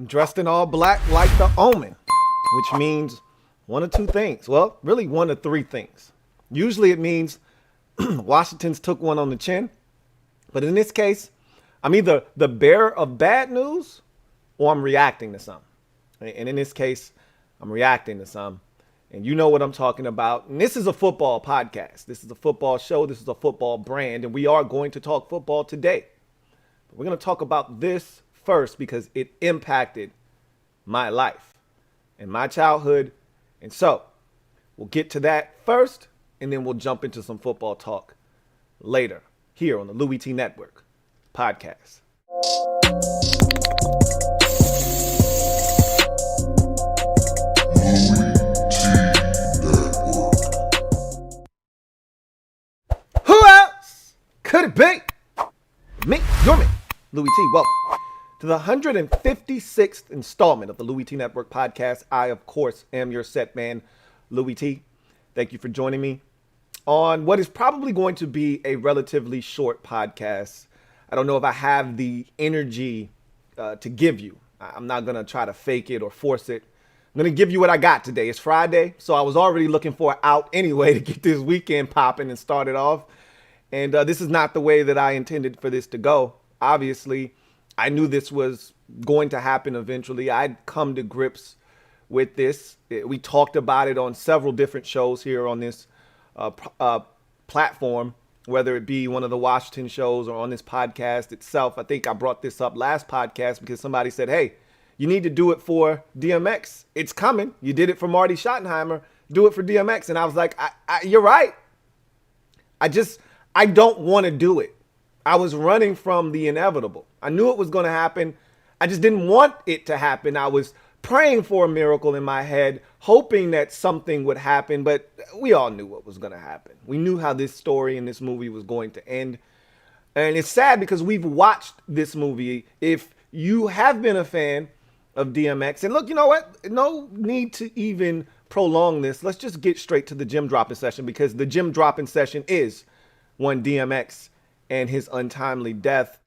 I'm dressed in all black like the Omen, which means one of two things. Well, really one of three things. Usually it means Washington's took one on the chin. But in this case, I'm either the bearer of bad news or I'm reacting to some. And in this case, I'm reacting to some. And you know what I'm talking about. And this is a football podcast. This is a football show. This is a football brand. And we are going to talk football today. But we're going to talk about this first because it impacted my life and my childhood. And so we'll get to that first, and then we'll jump into some football talk later here on the LouieTeeNetwork podcast. Who else could it be? Me, your man, Louie T. Welcome to the 156th installment of the LouieTeeNetwork podcast. I, of course, am your set man, Louie T. Thank you for joining me on what is probably going to be a relatively short podcast. I don't know if I have the energy to give you. I'm not going to try to fake it or force it. I'm going to give you what I got today. It's Friday, so I was already looking for an out anyway to get this weekend popping and start it off. And this is not the way that I intended for this to go. Obviously, I knew this was going to happen eventually. I'd come to grips with this. We talked about it on several different shows here on this platform, whether it be one of the Washington shows or on this podcast itself. I think I brought this up last podcast because somebody said, hey, you need to do it for DMX. It's coming. You did it for Marty Schottenheimer. Do it for DMX. And I was like, you're right. I don't want to do it. I was running from the inevitable. I knew it was going to happen. I just didn't want it to happen. I was praying for a miracle in my head, hoping that something would happen, but we all knew what was going to happen. We knew how this story and this movie was going to end. And it's sad because we've watched this movie. If you have been a fan of DMX, and look, you know what? No need to even prolong this. Let's just get straight to the Gem Droppin Session, because the Gem Droppin Session is one DMX and his untimely death.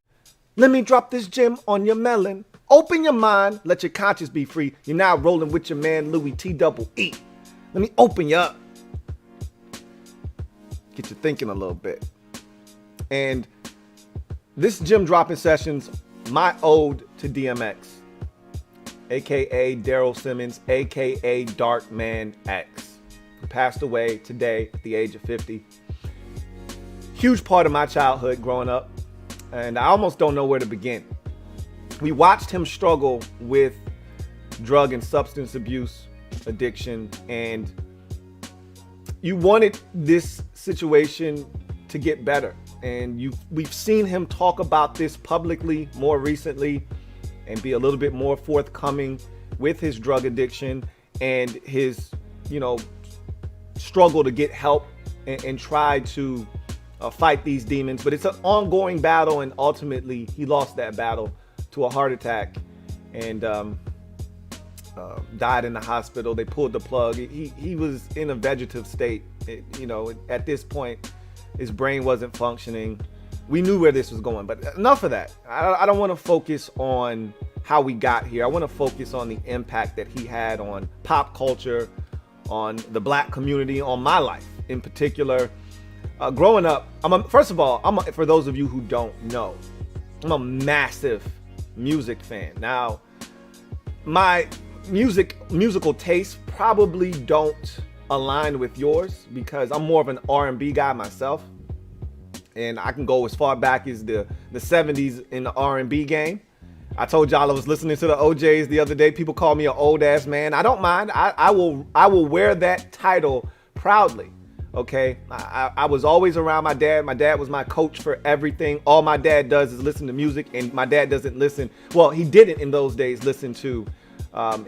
Let me drop this gem on your melon. Open your mind, let your conscience be free. You're now rolling with your man, Louie T-double-E. Let me open you up. Get you thinking a little bit. And this Gem Droppin Session's my ode to DMX, a.k.a. Daryl Simmons, a.k.a. Darkman X, who passed away today at the age of 50. Huge part of my childhood growing up, and I almost don't know where to begin. We watched him struggle with drug and substance abuse addiction, and you wanted this situation to get better. And we've seen him talk about this publicly more recently and be a little bit more forthcoming with his drug addiction and his, struggle to get help and try to fight these demons. But it's an ongoing battle, and ultimately he lost that battle to a heart attack and died in the hospital. They pulled the plug. He was in a vegetative state. At this point, his brain wasn't functioning. We knew where this was going, but enough of that. I don't want to focus on how we got here. I want to focus on the impact that he had on pop culture, on the black community, on my life in particular. Growing up, for those of you who don't know, I'm a massive music fan. Now, my musical tastes probably don't align with yours because I'm more of an R&B guy myself, and I can go as far back as the 70s in the R&B game. I told y'all I was listening to the OJs the other day. People call me an old ass man. I don't mind. I will wear that title proudly. Okay, I was always around my dad. My dad was my coach for everything. All my dad does is listen to music, and my dad doesn't listen. Well, he didn't in those days listen to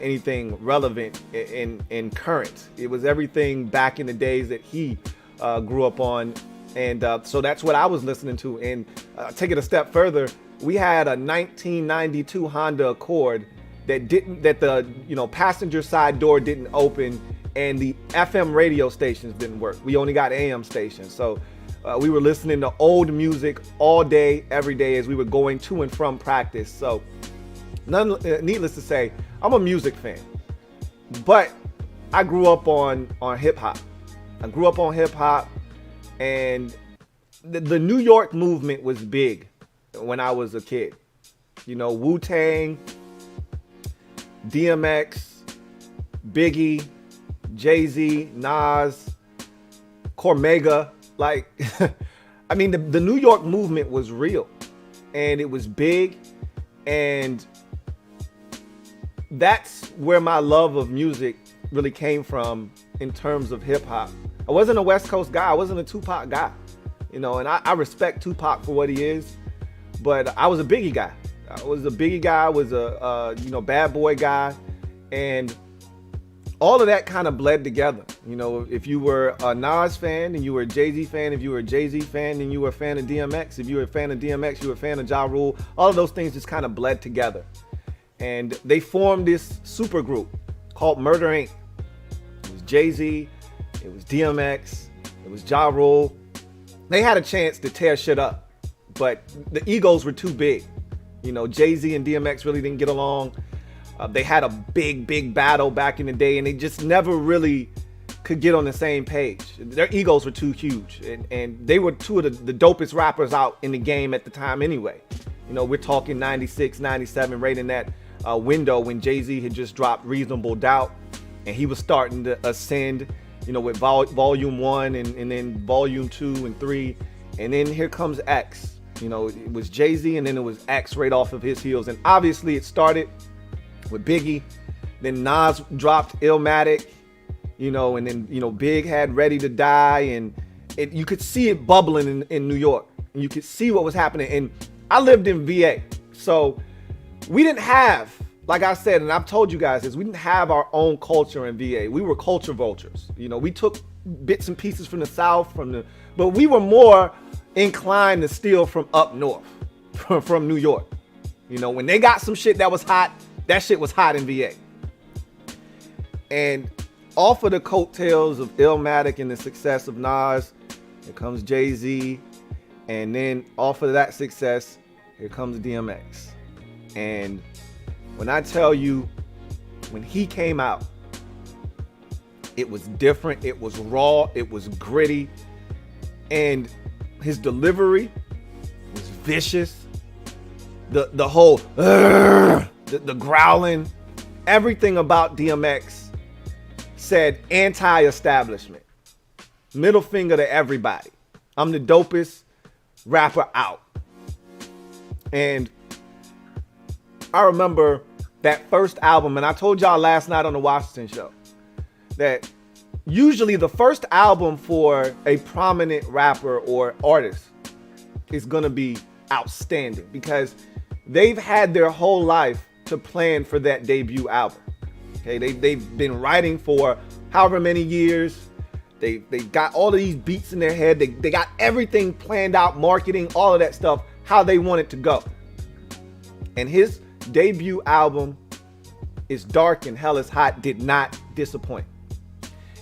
anything relevant in current. It was everything back in the days that he grew up on, and so that's what I was listening to. And take it a step further, we had a 1992 Honda Accord that the passenger side door didn't open, and the FM radio stations didn't work. We only got AM stations. So we were listening to old music all day, every day as we were going to and from practice. So Needless to say, I'm a music fan, but I grew up on hip hop. I grew up on hip hop, and the New York movement was big when I was a kid. You know, Wu-Tang, DMX, Biggie, Jay-Z, Nas, Cormega. Like, I mean, the New York movement was real, and it was big, and that's where my love of music really came from in terms of hip hop. I wasn't a West Coast guy. I wasn't a Tupac guy, you know, and I respect Tupac for what he is, but I was a Biggie guy. I was a Biggie guy, I was a bad boy guy, and all of that kind of bled together. You know, if you were a Nas fan, and you were a Jay-Z fan. If you were a Jay-Z fan, then you were a fan of DMX. If you were a fan of DMX, you were a fan of Ja Rule. All of those things just kind of bled together. And they formed this supergroup called Murder Inc. It was Jay-Z, it was DMX, it was Ja Rule. They had a chance to tear shit up, but the egos were too big. You know, Jay-Z and DMX really didn't get along. They had a big battle back in the day, and they just never really could get on the same page. Their egos were too huge, and they were two of the dopest rappers out in the game at the time anyway. You know, we're talking 96, 97, right in that window when Jay-Z had just dropped Reasonable Doubt, and he was starting to ascend, you know, with volume 1 and then volume 2 and 3, and then here comes X. You know, it was Jay-Z, and then it was X right off of his heels, and obviously it started with Biggie, then Nas dropped Illmatic, you know, and then, you know, Big had Ready to Die, and you could see it bubbling in New York, and you could see what was happening. And I lived in VA, so we didn't have, like I said, and I've told you guys this, we didn't have our own culture in VA. We were culture vultures. You know, we took bits and pieces from the South, but we were more inclined to steal from up north, from New York. You know, when they got some shit that was hot, that shit was hot in VA. And off of the coattails of Illmatic and the success of Nas, here comes Jay-Z. And then off of that success, here comes DMX. And when I tell you, when he came out, it was different, it was raw, it was gritty, and his delivery was vicious. The whole the growling, everything about DMX said anti-establishment. Middle finger to everybody. I'm the dopest rapper out. And I remember that first album, and I told y'all last night on the Washington show that usually the first album for a prominent rapper or artist is gonna be outstanding because they've had their whole life to plan for that debut album. Okay, they've been writing for however many years. They got all of these beats in their head. They got everything planned out, marketing, all of that stuff, how they want it to go. And his debut album is Dark and Hell is Hot, did not disappoint.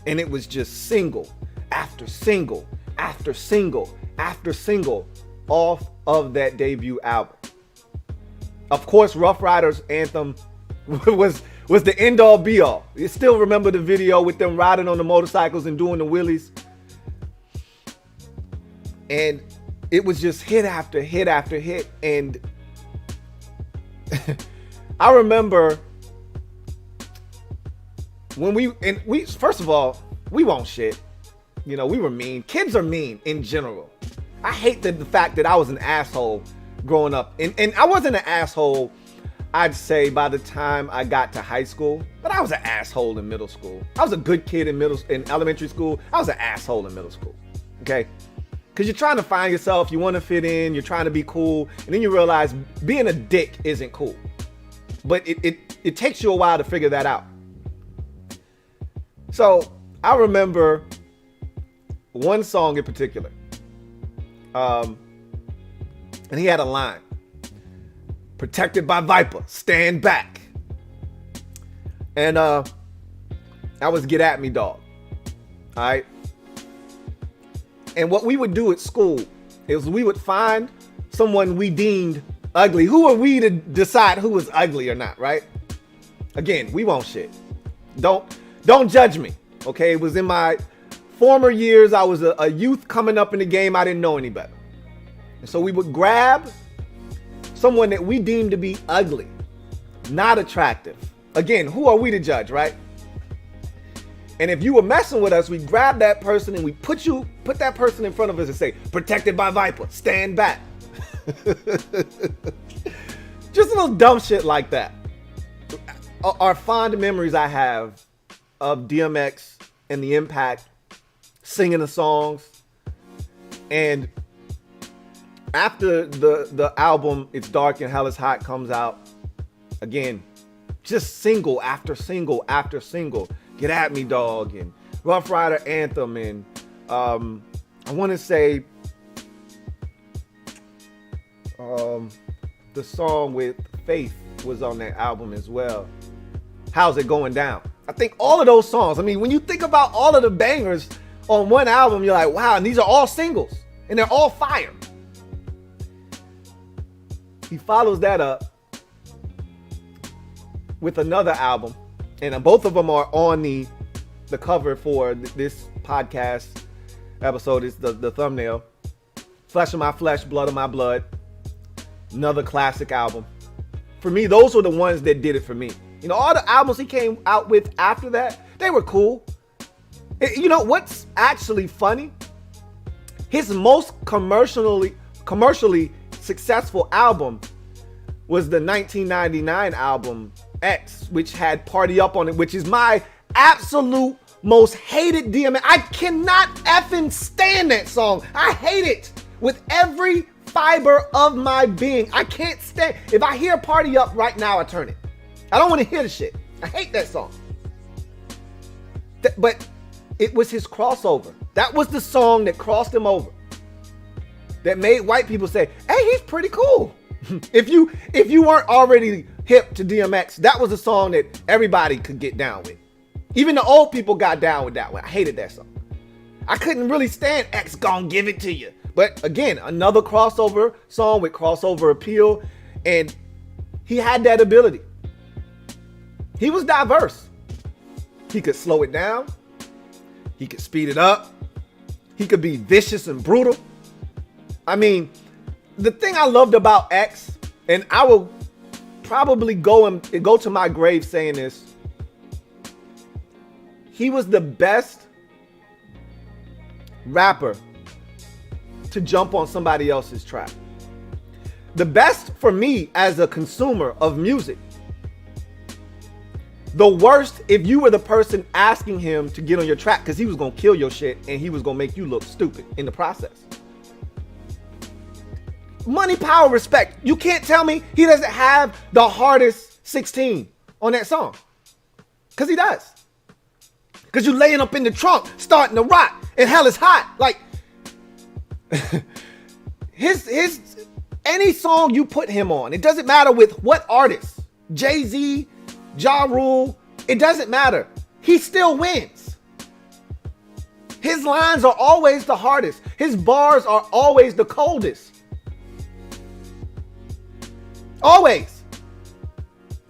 And it was just single after single after single after single off of that debut album. Of course, Rough Riders anthem was the end all be all. You still remember the video with them riding on the motorcycles and doing the wheelies. And it was just hit after hit after hit. And I remember when we first of all, we won't shit. You know, we were mean. Kids are mean in general. I hate the fact that I was an asshole growing up. And I wasn't an asshole, I'd say, by the time I got to high school, but I was an asshole in middle school. I was a good kid in elementary school. I was an asshole in middle school. Okay? Because you're trying to find yourself, you want to fit in, you're trying to be cool, and then you realize being a dick isn't cool. But it takes you a while to figure that out. So I remember one song in particular. And he had a line. Protected by Viper, stand back. And that was Get At Me Dog. All right. And what we would do at school is we would find someone we deemed ugly. Who are we to decide who is ugly or not, right? Again, we won't shit. Don't judge me, okay? It was in my former years. I was a youth coming up in the game. I didn't know any better. And so we would grab someone that we deemed to be ugly, not attractive. Again, who are we to judge, right? And if you were messing with us, we grab that person and we put that person in front of us and say, protected by Viper, stand back. Just a little dumb shit like that. Are fond memories I have of DMX and the impact, singing the songs. And after the album, It's Dark and Hell is Hot comes out, again, just single after single after single. Get At Me Dog and Rough Rider Anthem and I want to say the song with Faith was on that album as well. How's It Going Down? I think all of those songs, I mean, when you think about all of the bangers on one album, you're like, wow, and these are all singles and they're all fire. He follows that up with another album, and both of them are on the cover for this podcast episode. Is the thumbnail. Flesh of My Flesh, Blood of My Blood. Another classic album. For me, those were the ones that did it for me. You know, all the albums he came out with after that, they were cool. You know what's actually funny? His most commercially successful album was the 1999 album X, which had Party Up on it, which is my absolute most hated DMX. I cannot effing stand that song. I hate it with every fiber of my being. I can't stand. If I hear Party Up right now, I turn it. I don't want to hear the shit. I hate that song. But it was his crossover. That was the song that crossed him over. That made white people say, hey, he's pretty cool. If you weren't already hip to DMX, that was a song that everybody could get down with. Even the old people got down with that one. I hated that song. I couldn't really stand X Gon' Give It To You. But again, another crossover song with crossover appeal. And he had that ability. He was diverse. He could slow it down. He could speed it up. He could be vicious and brutal. I mean, the thing I loved about X, and I will probably go to my grave saying this, he was the best rapper to jump on somebody else's track. The best for me as a consumer of music. The worst if you were the person asking him to get on your track, because he was going to kill your shit and he was going to make you look stupid in the process. Money, power, respect. You can't tell me he doesn't have the hardest 16 on that song. Because he does. Because you laying up in the trunk, starting to rock, and hell is hot. Like, any song you put him on, it doesn't matter with what artist, Jay-Z, Ja Rule, it doesn't matter. He still wins. His lines are always the hardest. His bars are always the coldest. Always.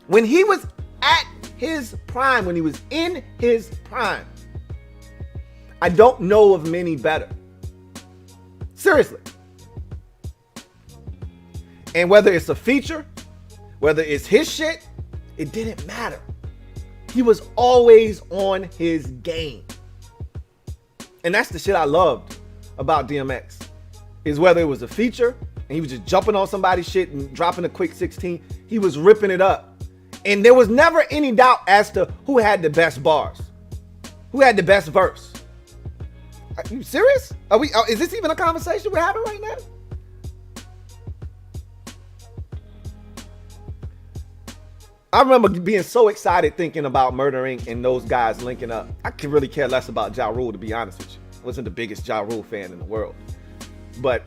When he was at his prime, when he was in his prime, I don't know of many better. Seriously. And whether it's a feature, whether it's his shit, it didn't matter. He was always on his game. And that's the shit I loved about DMX. Is whether it was a feature and he was just jumping on somebody's shit and dropping a quick 16, he was ripping it up. And there was never any doubt as to who had the best bars, who had the best verse. Are you serious? Is this even a conversation we're having right now? I remember being so excited thinking about Murder Inc. and those guys linking up. I could really care less about Ja Rule, to be honest with you. I wasn't the biggest Ja Rule fan in the world. But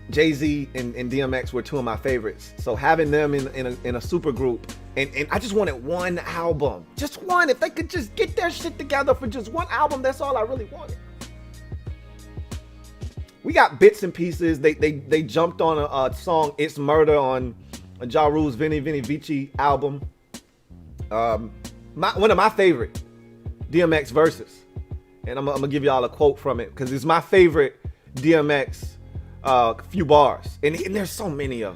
Jay-Z and DMX were two of my favorites. So having them in a super group, and I just wanted one album. Just one. If they could just get their shit together for just one album, that's all I really wanted. We got bits and pieces. They jumped on a song "It's Murder" on Ja Rule's Veni Veni Vici album. One of my favorite DMX verses, and I'm gonna give y'all a quote from it because it's my favorite DMX few bars, and there's so many of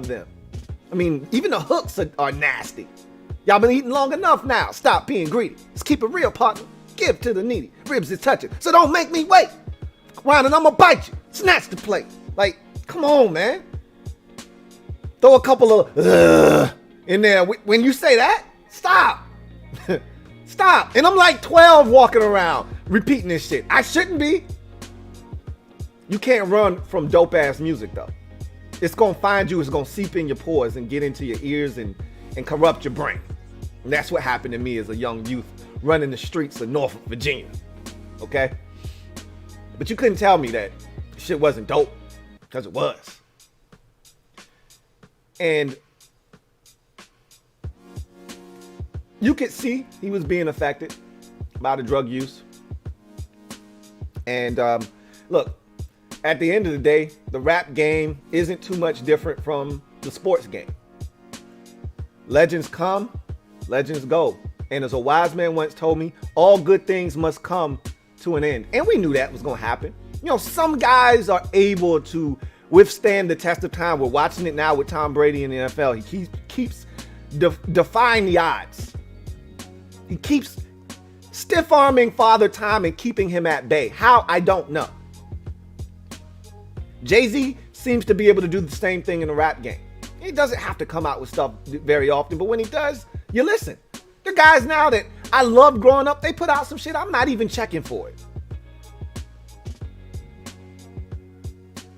them. I mean, even the hooks are nasty. Y'all been eating long enough now. Stop being greedy. Let's keep it real, partner. Give to the needy. Ribs is touching, so don't make me wait. Round and I'ma bite you. Snatch the plate. Like, come on, man. Throw a couple of in there. When you say that, stop. Stop. And I'm like 12 walking around repeating this shit. I shouldn't be. You can't run from dope ass music though. It's gonna find you. It's gonna seep in your pores and get into your ears and corrupt your brain. And that's what happened to me as a young youth running the streets of Norfolk, Virginia. Okay? But you couldn't tell me that shit wasn't dope, because it was. And you could see he was being affected by the drug use. And look, at the end of the day, the rap game isn't too much different from the sports game. Legends come, legends go. And as a wise man once told me, all good things must come to an end. And we knew that was going to happen. You know, some guys are able to withstand the test of time. We're watching it now with Tom Brady in the NFL. He keeps defying the odds. He keeps stiff-arming Father Time and keeping him at bay. How? I don't know. Jay-Z seems to be able to do the same thing in the rap game. He doesn't have to come out with stuff very often, but when he does, you listen. The guys now that I loved growing up, they put out some shit I'm not even checking for it.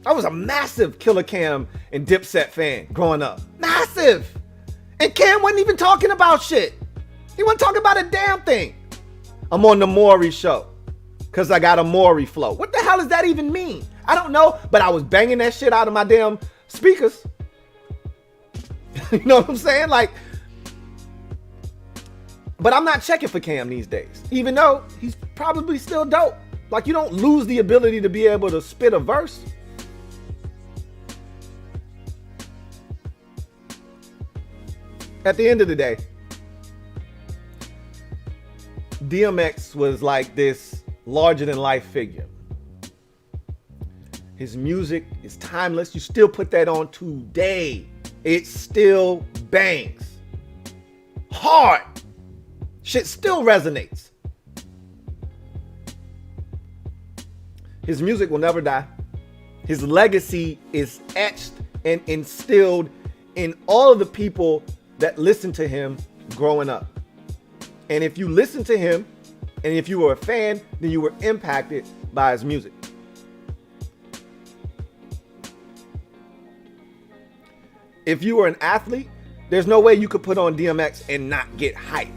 I was a massive Killer Cam and Dipset fan growing up. Massive! And Cam wasn't even talking about shit. He wasn't talking about a damn thing. I'm on the Maury show because I got a Maury flow. What the hell does that even mean? I don't know, but I was banging that shit out of my damn speakers. You know what I'm saying? Like, but I'm not checking for Cam these days, even though he's probably still dope. Like, you don't lose the ability to be able to spit a verse. At the end of the day, DMX was like this larger than life figure. His music is timeless. You still put that on today. It still bangs. Hard. Shit still resonates. His music will never die. His legacy is etched and instilled in all of the people that listened to him growing up. And if you listen to him, and if you were a fan, then you were impacted by his music. If you were an athlete, there's no way you could put on DMX and not get hyped.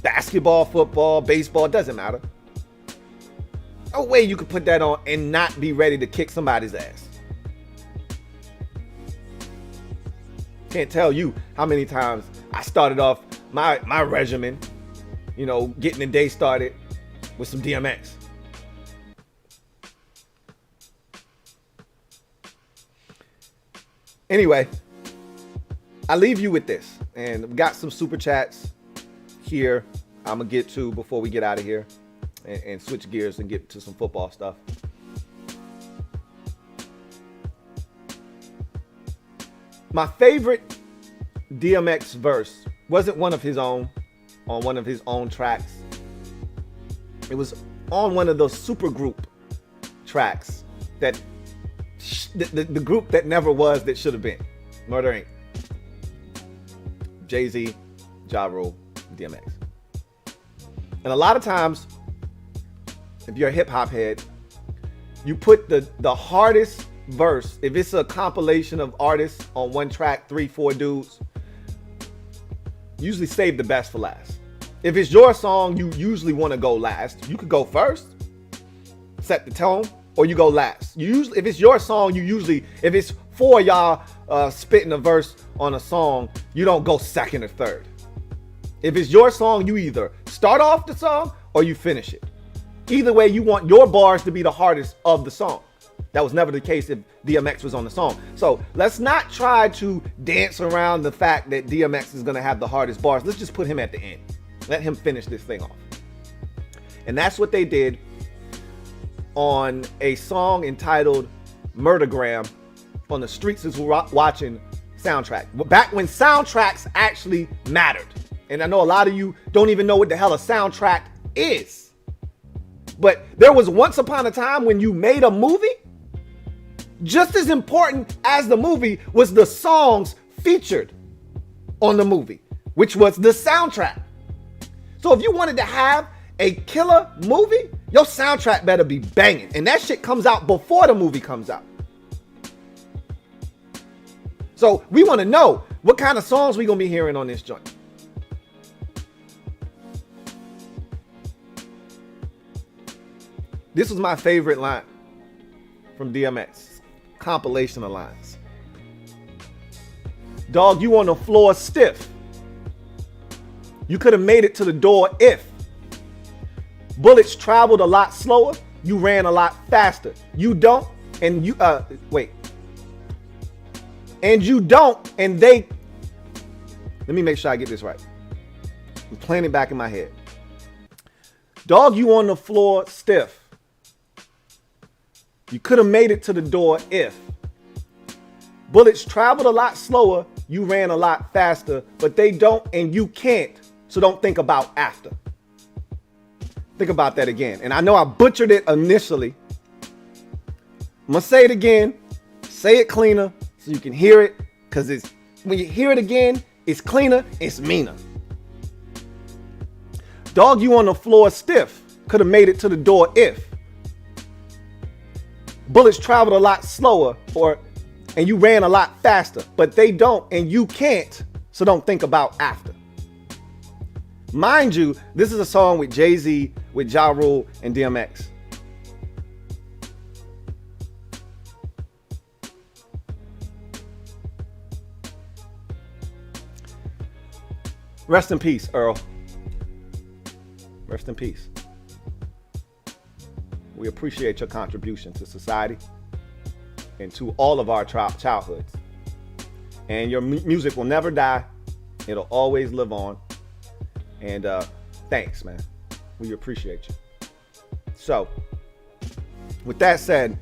Basketball, football, baseball, doesn't matter. No way you could put that on and not be ready to kick somebody's ass. Can't tell you how many times I started off my regimen, you know, getting the day started with some DMX. Anyway, I leave you with this, and we got some super chats here I'm gonna get to before we get out of here and switch gears and get to some football stuff. My favorite DMX verse wasn't one of his own, on one of his own tracks. It was on one of those supergroup tracks that the group that never was that should have been. Murder Inc. Jay-Z, Ja Rule, DMX. And a lot of times, if you're a hip hop head, you put the hardest verse, if it's a compilation of artists on one track, 3-4 dudes, usually save the best for last. If it's your song, you usually want to go last. You could go first, set the tone, or you go last. You usually, if it's your song, you usually, if it's four of y'all spitting a verse on a song, you don't go second or third. If it's your song, you either start off the song or you finish it. Either way, you want your bars to be the hardest of the song. That was never the case if DMX was on the song. So let's not try to dance around the fact that DMX is going to have the hardest bars. Let's just put him at the end. Let him finish this thing off. And that's what they did on a song entitled Murdergram on the Streets Is Watching soundtrack. Back when soundtracks actually mattered. And I know a lot of you don't even know what the hell a soundtrack is. But there was once upon a time when you made a movie, just as important as the movie was the songs featured on the movie, which was the soundtrack. So if you wanted to have a killer movie, your soundtrack better be banging. And that shit comes out before the movie comes out. So we want to know what kind of songs we going to be hearing on this joint. This was my favorite line from DMX. Compilation of lines. Dog, you on the floor stiff. You could have made it to the door if bullets traveled a lot slower. You ran a lot faster. You don't, and you, wait. And you don't, and they, let me make sure I get this right. I'm playing it back in my head. Dog, you on the floor stiff. You could have made it to the door if bullets traveled a lot slower, you ran a lot faster, but they don't and you can't, so don't think about after. Think about that again. And I know I butchered it initially. I'm gonna say it again, say it cleaner so you can hear it, because it's when you hear it again, it's cleaner, it's meaner. Dog, you on the floor stiff. Could have made it to the door if bullets traveled a lot slower and you ran a lot faster, but they don't and you can't, so don't think about after. Mind you, this is a song with Jay-Z, with Ja Rule, and DMX. Rest in peace, Earl. Rest in peace. We appreciate your contribution to society and to all of our childhoods. And your music will never die. It'll always live on. And thanks, man. We appreciate you. So, with that said,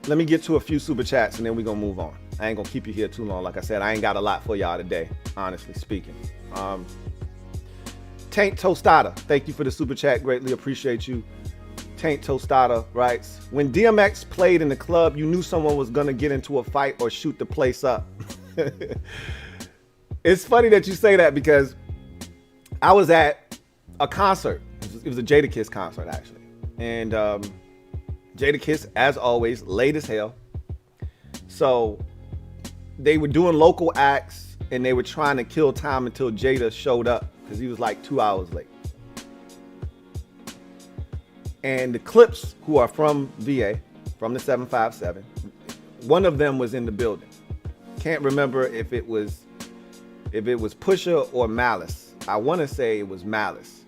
let me get to a few super chats and then we're going to move on. I ain't going to keep you here too long. Like I said, I ain't got a lot for y'all today, honestly speaking. Taint Tostada, thank you for the super chat. Greatly appreciate you. Taint Tostada writes, when DMX played in the club, you knew someone was going to get into a fight or shoot the place up. It's funny that you say that because I was at a concert. It was a Jadakiss concert, actually. And Jadakiss, as always, late as hell. So they were doing local acts and they were trying to kill time until Jada showed up, because he was like 2 hours late. And the Clips, who are from VA, from the 757, one of them was in the building. Can't remember if it was Pusha or Malice. I want to say it was Malice.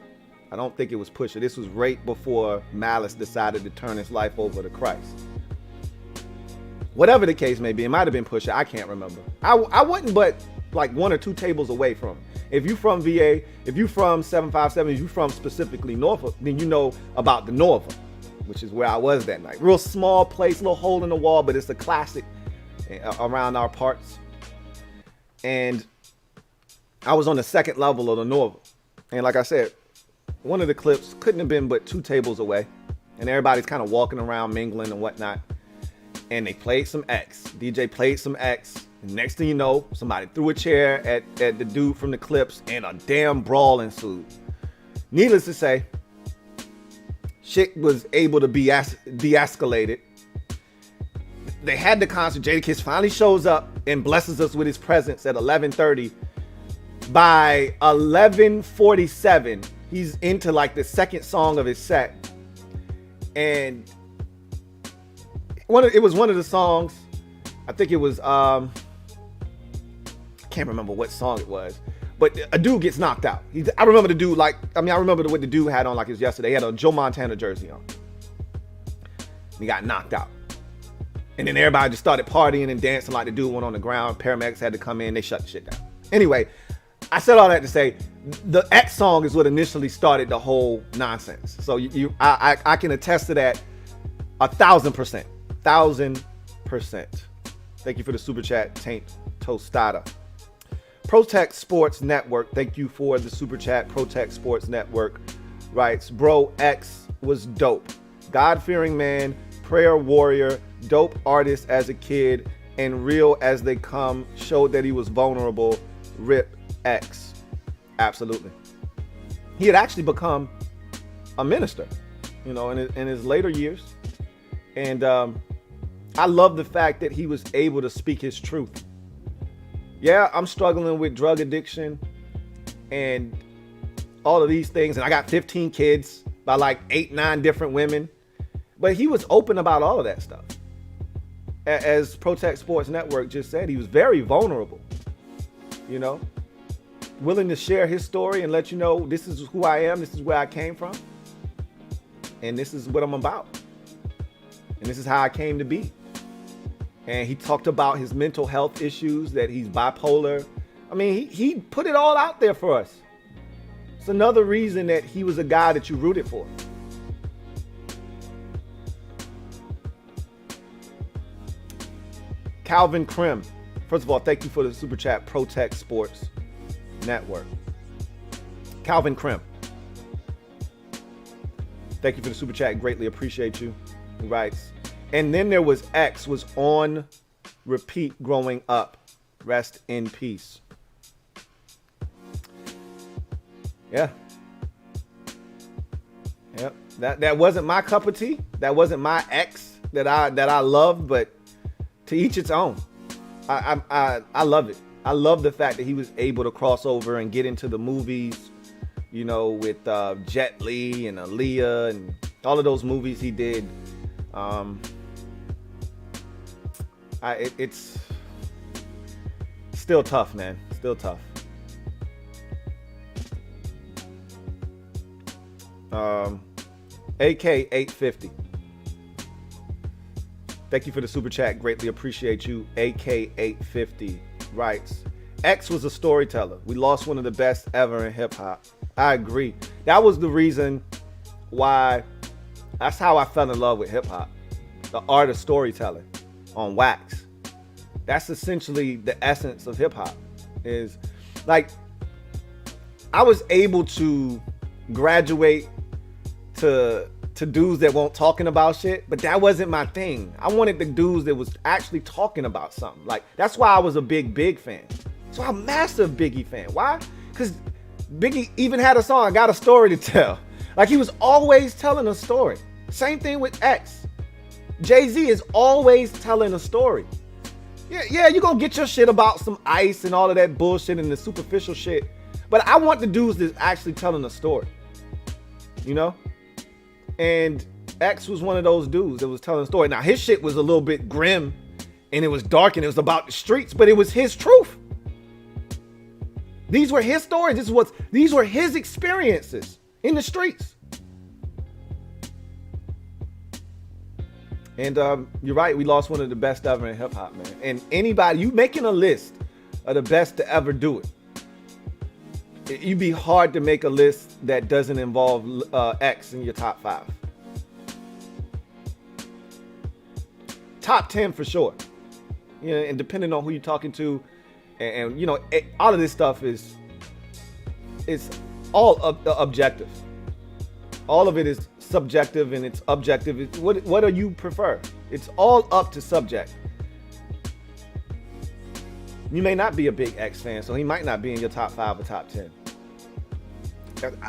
I don't think it was Pusha. This was right before Malice decided to turn his life over to Christ. Whatever the case may be, it might have been Pusha. I can't remember. I wasn't but like 1 or 2 tables away from him. If you from VA, if you from 757, if you from specifically Norfolk, then you know about the Nova, which is where I was that night. Real small place, little hole in the wall, but it's a classic around our parts. And I was on the second level of the Nova. And like I said, one of the Clips couldn't have been but 2 tables away. And everybody's kind of walking around, mingling and whatnot. And they played some X. DJ played some X. And next thing you know, somebody threw a chair at the dude from the Clips and a damn brawl ensued. Needless to say, shit was able to be de-escalated. They had the concert. Jadakiss finally shows up and blesses us with his presence at 11:30. By 11:47, he's into like the second song of his set. And it was one of the songs, I think it was, I can't remember what song it was, But a dude gets knocked out. I remember the dude I remember what the dude had on like it was yesterday. He had a Joe Montana jersey on. He got knocked out. And then everybody just started partying and dancing like the dude went on the ground. Paramedics had to come in. They shut the shit down. Anyway, I said all that to say the X song is what initially started the whole nonsense. So I can attest to that 1,000%. 1,000%. Thank you for the super chat, Taint Tostada. Protect Sports Network. Thank you for the super chat. Protect Sports Network writes, bro, X was dope. God-fearing man, prayer warrior, dope artist as a kid, and real as they come, showed that he was vulnerable. Rip X. Absolutely. He had actually become a minister, in his later years. And I love the fact that he was able to speak his truth. Yeah, I'm struggling with drug addiction and all of these things. And I got 15 kids by like 8, 9 different women. But he was open about all of that stuff. As Protect Sports Network just said, he was very vulnerable, willing to share his story and let you know this is who I am, this is where I came from, and this is what I'm about. And this is how I came to be. And he talked about his mental health issues, that he's bipolar. I mean, he put it all out there for us. It's another reason that he was a guy that you rooted for. Calvin Krim. First of all, thank you for the super chat, Protect Sports Network. Calvin Krim. Thank you for the super chat. Greatly appreciate you. He writes, and then there was X was on repeat growing up. Rest in peace. Yeah. Yep. That wasn't my cup of tea. That wasn't my X that I loved, but to each its own. I love it. I love the fact that he was able to cross over and get into the movies, with Jet Li and Aaliyah and all of those movies he did. It's still tough, man. Still tough. AK 850. Thank you for the super chat. Greatly appreciate you. AK 850 writes, X was a storyteller. We lost one of the best ever in hip hop. I agree. That was the reason why. That's how I fell in love with hip hop. The art of storytelling on wax. That's essentially the essence of hip hop. Is like I was able to graduate to dudes that weren't talking about shit, but that wasn't my thing. I wanted the dudes that was actually talking about something. Like that's why I was a big fan. So I'm a massive Biggie fan. Why? Because Biggie even had a song, I Got a Story to Tell. Like he was always telling a story. Same thing with X. Jay-Z is always telling a story. Yeah, you're gonna get your shit about some ice and all of that bullshit and the superficial shit. But I want the dudes that's actually telling a story. And X was one of those dudes that was telling a story. Now his shit was a little bit grim and it was dark and it was about the streets, but it was his truth. These were his stories. These were his experiences in the streets. And you're right, we lost one of the best ever in hip hop, man. And anybody, you making a list of the best to ever do it, you'd be hard to make a list that doesn't involve X in your top 5. Top 10 for sure. And depending on who you're talking to, and all of this stuff is all objective. All of it is subjective and it's objective. What do you prefer? It's all up to subject. You may not be a big X fan, so he might not be in your top 5 or top 10.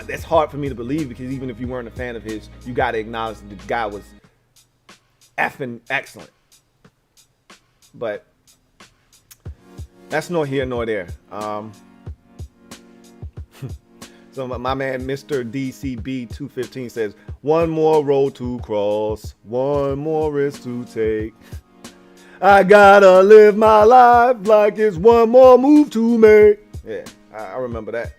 That's hard for me to believe because even if you weren't a fan of his, you got to acknowledge that the guy was effing excellent. But that's nor here nor there. So my man, Mr. DCB 215 says, one more road to cross, one more risk to take. I gotta live my life like it's one more move to make. Yeah. I remember that.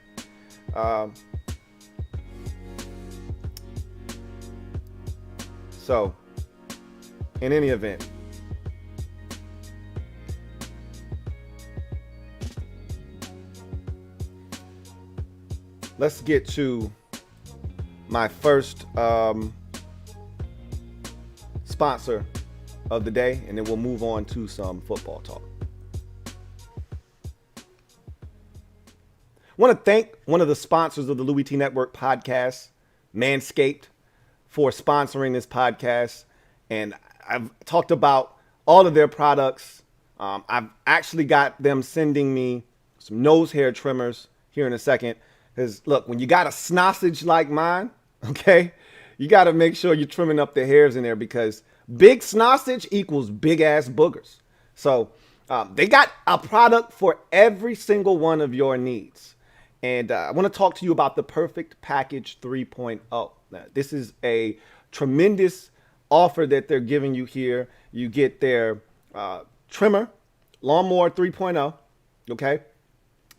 So, in any event, let's get to my first sponsor of the day, and then we'll move on to some football talk. I want to thank one of the sponsors of the Louie T Network podcast, Manscaped, for sponsoring this podcast. And I've talked about all of their products. I've actually got them sending me some nose hair trimmers here in a second. Because look, when you got a snossage like mine, okay, you got to make sure you're trimming up the hairs in there, because big snossage equals big ass boogers. So they got a product for every single one of your needs. And I want to talk to you about the Perfect Package 3.0. Now, this is a tremendous offer that they're giving you here. You get their trimmer, Lawnmower 3.0, okay?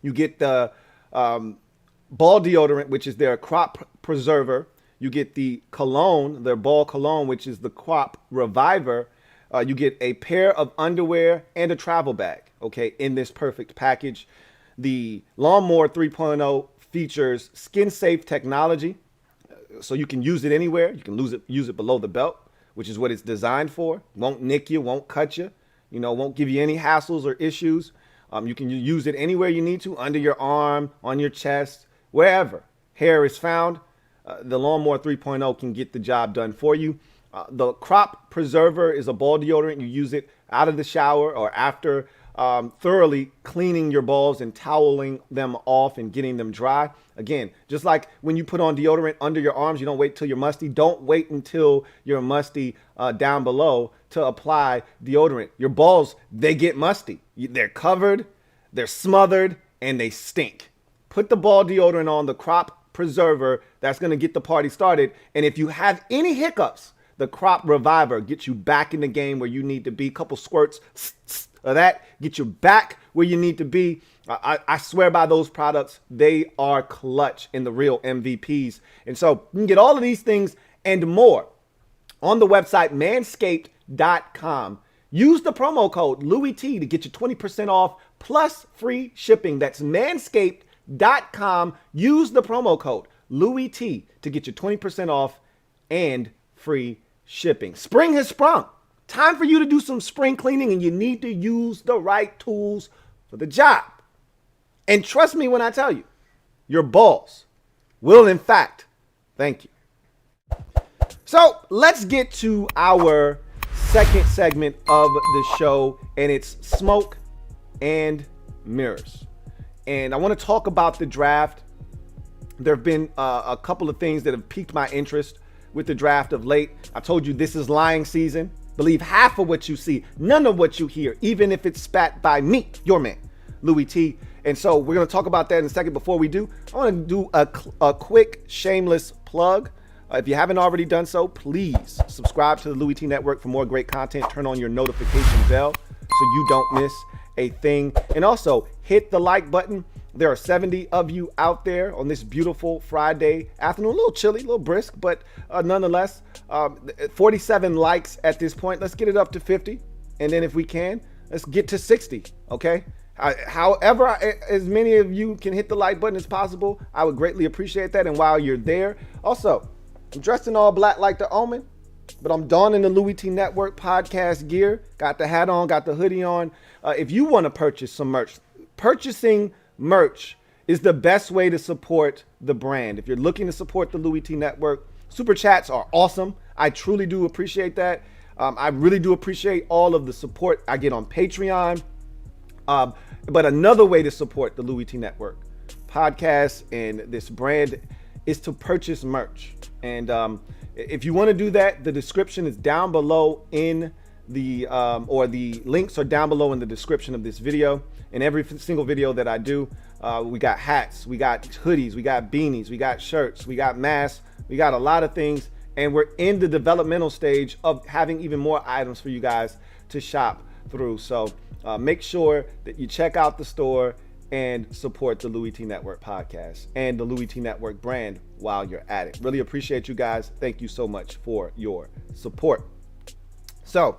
You get the ball deodorant, which is their crop preserver. You get the cologne, their ball cologne, which is the crop reviver. You get a pair of underwear and a travel bag, okay, in this perfect package. The Lawnmower 3.0 features skin-safe technology, so you can use it anywhere. You can use it below the belt, which is what it's designed for. Won't nick you, won't cut you, won't give you any hassles or issues. You can use it anywhere you need to, under your arm, on your chest, wherever hair is found. The Lawnmower 3.0 can get the job done for you. The crop preserver is a ball deodorant. You use it out of the shower or after thoroughly cleaning your balls and toweling them off and getting them dry. Again, just like when you put on deodorant under your arms, you don't wait till you're musty. Don't wait until you're musty down below to apply deodorant. Your balls, they get musty. They're covered, they're smothered, and they stink. Put the ball deodorant on, the crop preserver. That's going to get the party started. And if you have any hiccups, the crop reviver gets you back in the game where you need to be. A couple squirts of that get you back where you need to be. I swear by those products. They are clutch and the real MVPs. And so you can get all of these things and more on the website manscaped.com. Use the promo code LouieT to get you 20% off plus free shipping. That's manscaped.com. Use the promo code LouieT to get you 20% off and free shipping. Spring has sprung. Time for you to do some spring cleaning, and you need to use the right tools for the job. And trust me when I tell you, your balls will in fact thank you. So let's get to our second segment of the show, and it's smoke and mirrors. And I want to talk about the draft. There have been a couple of things that have piqued my interest with the draft of late. I told you this is lying season. Believe half of what you see, none of what you hear, even if it's spat by me, your man, Louie T. And so we're going to talk about that in a second. Before we do, I want to do a quick shameless plug. If you haven't already done so, please subscribe to the Louie T Network for more great content. Turn on your notification bell so you don't miss a thing. And also hit the like button. There are 70 of you out there on this beautiful Friday afternoon. A little chilly, a little brisk, but nonetheless, 47 likes at this point. Let's get it up to 50. And then if we can, let's get to 60, okay? However, as many of you can hit the like button as possible, I would greatly appreciate that. And while you're there, also, I'm dressed in all black like the Omen, but I'm donning the Louie T Network podcast gear. Got the hat on, got the hoodie on. If you want to purchase some merch, purchasing merch is the best way to support the brand. If you're looking to support the Louie T Network, super chats are awesome. I truly do appreciate that. I really do appreciate all of the support I get on Patreon. But another way to support the Louie T Network podcast and this brand is to purchase merch. And if you want to do that, the description is down below in the or the links are down below in the description of this video. In every single video that I do, we got hats, we got hoodies, we got beanies, we got shirts, we got masks, we got a lot of things, and we're in the developmental stage of having even more items for you guys to shop through. So make sure that you check out the store and support the Louie T Network podcast and the Louie T Network brand while you're at it. Really appreciate you guys. Thank you so much for your support. So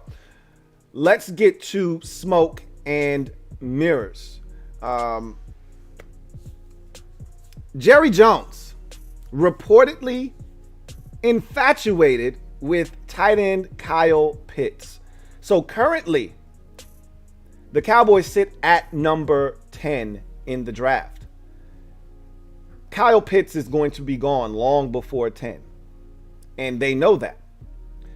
let's get to smoke and mirrors. Jerry Jones reportedly infatuated with tight end Kyle Pitts. So currently, the Cowboys sit at number 10 in the draft. Kyle Pitts is going to be gone long before 10, and they know that.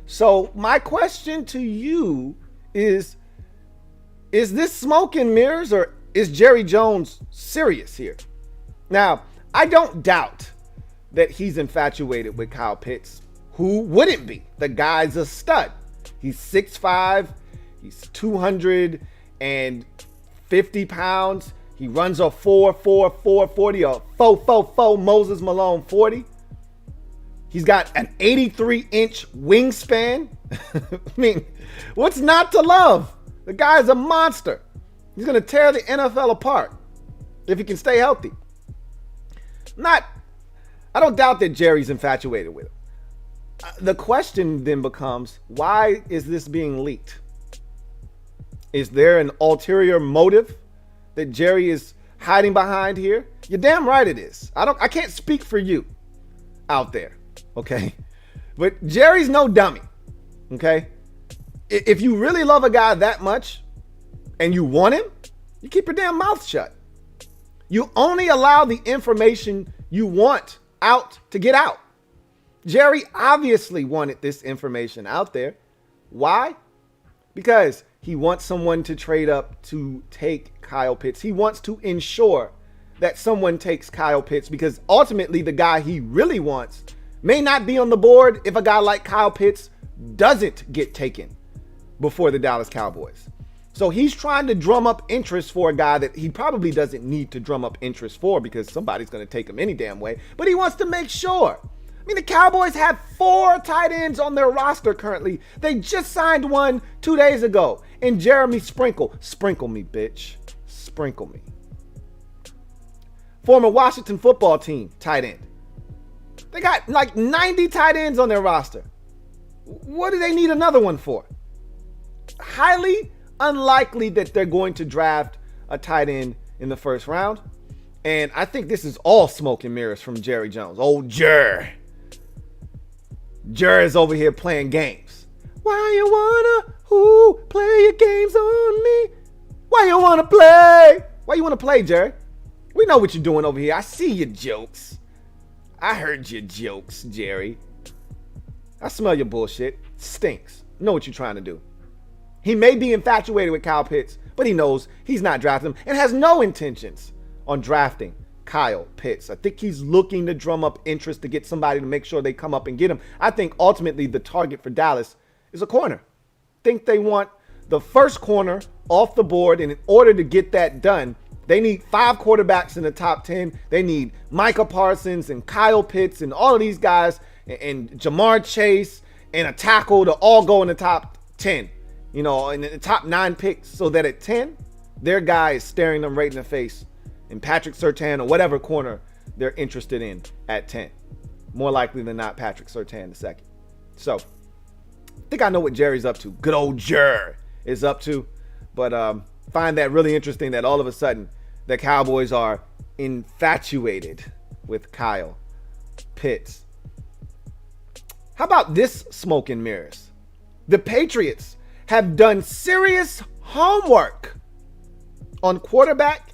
So my question to you is this smoke and mirrors, or is Jerry Jones serious here? Now, I don't doubt that he's infatuated with Kyle Pitts. Who wouldn't be? The guy's a stud. He's 6'5", he's 250 pounds. He runs a 4.44 40, a 4.44 Moses Malone 40. He's got an 83-inch wingspan. I mean, what's not to love? The guy's a monster. He's going to tear the NFL apart if he can stay healthy. I don't doubt that Jerry's infatuated with him. The question then becomes, why is this being leaked? Is there an ulterior motive that Jerry is hiding behind here? You're damn right it is. I can't speak for you out there, okay? But Jerry's no dummy, okay? If you really love a guy that much and you want him, you keep your damn mouth shut. You only allow the information you want out to get out. Jerry obviously wanted this information out there. Why? Because he wants someone to trade up to take Kyle Pitts. He wants to ensure that someone takes Kyle Pitts, because ultimately the guy he really wants may not be on the board if a guy like Kyle Pitts doesn't get taken before the Dallas Cowboys. So he's trying to drum up interest for a guy that he probably doesn't need to drum up interest for, because somebody's going to take him any damn way. But he wants to make sure. I mean, the Cowboys have 4 tight ends on their roster currently. They just signed one 2 days ago. And Jeremy Sprinkle. Sprinkle me, bitch. Sprinkle me. Former Washington football team tight end. They got like 90 tight ends on their roster. What do they need another one for? Highly unlikely that they're going to draft a tight end in the first round. And I think this is all smoke and mirrors from Jerry Jones. Old Jer. Jer is over here playing games. Why you wanna play your games on me? Why you wanna play? Why you wanna play, Jerry? We know what you're doing over here. I see your jokes. I heard your jokes, Jerry. I smell your bullshit. Stinks. Know what you're trying to do. He may be infatuated with Kyle Pitts, but he knows he's not drafting him and has no intentions on drafting Kyle Pitts. I think he's looking to drum up interest to get somebody to make sure they come up and get him. I think ultimately the target for Dallas is a corner. I think they want the first corner off the board, and in order to get that done, they need 5 quarterbacks in the top 10. They need Micah Parsons and Kyle Pitts and all of these guys and Jamar Chase and a tackle to all go in the top 10, you know, in the top 9 picks, so that at 10, their guy is staring them right in the face. And Patrick Surtain or whatever corner they're interested in at 10. More likely than not, Patrick Surtain the second. So, I think I know what Jerry's up to. Good old Jer is up to. But find that really interesting that all of a sudden the Cowboys are infatuated with Kyle Pitts. How about this smoke and mirrors? The Patriots have done serious homework on quarterback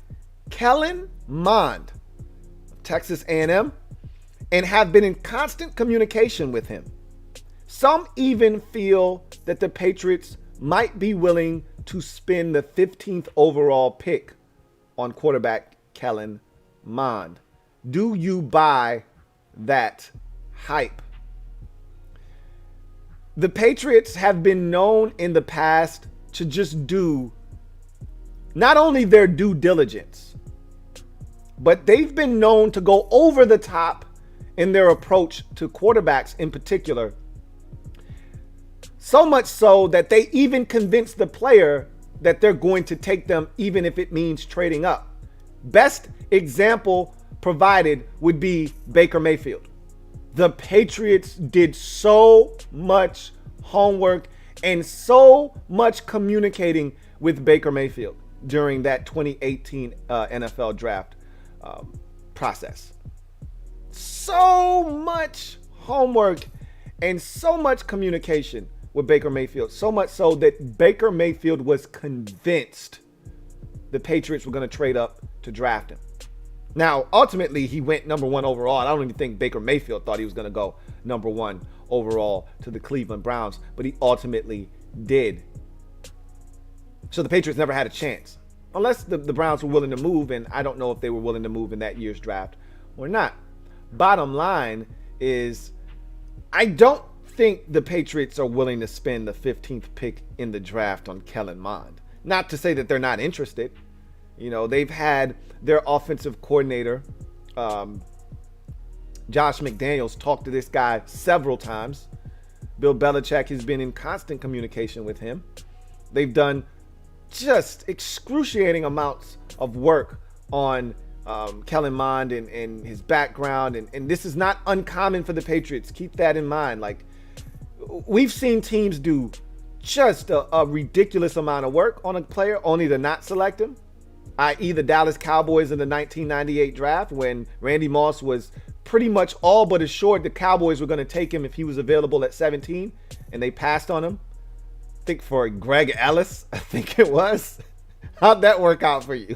Kellen Mond of Texas A&M and have been in constant communication with him. Some even feel that the Patriots might be willing to spend the 15th overall pick on quarterback Kellen Mond. Do you buy that hype? The Patriots have been known in the past to just do not only their due diligence, but they've been known to go over the top in their approach to quarterbacks in particular. So much so that they even convince the player that they're going to take them even if it means trading up. Best example provided would be Baker Mayfield. The Patriots did so much homework and so much communicating with Baker Mayfield during that 2018 NFL draft process. So much homework and so much communication with Baker Mayfield. So much so that Baker Mayfield was convinced the Patriots were going to trade up to draft him. Now, ultimately, he went number 1 overall. I don't even think Baker Mayfield thought he was going to go number 1 overall to the Cleveland Browns, but he ultimately did. So the Patriots never had a chance, unless the Browns were willing to move, and I don't know if they were willing to move in that year's draft or not. Bottom line is, I don't think the Patriots are willing to spend the 15th pick in the draft on Kellen Mond. Not to say that they're not interested. You know, they've had their offensive coordinator, Josh McDaniels, talk to this guy several times. Bill Belichick has been in constant communication with him. They've done just excruciating amounts of work on Kellen Mond and his background. And this is not uncommon for the Patriots. Keep that in mind. Like, we've seen teams do just a ridiculous amount of work on a player only to not select him, i.e. the Dallas Cowboys in the 1998 draft, when Randy Moss was pretty much all but assured the Cowboys were going to take him if he was available at 17, and they passed on him. I think for Greg Ellis, I think it was. How'd that work out for you?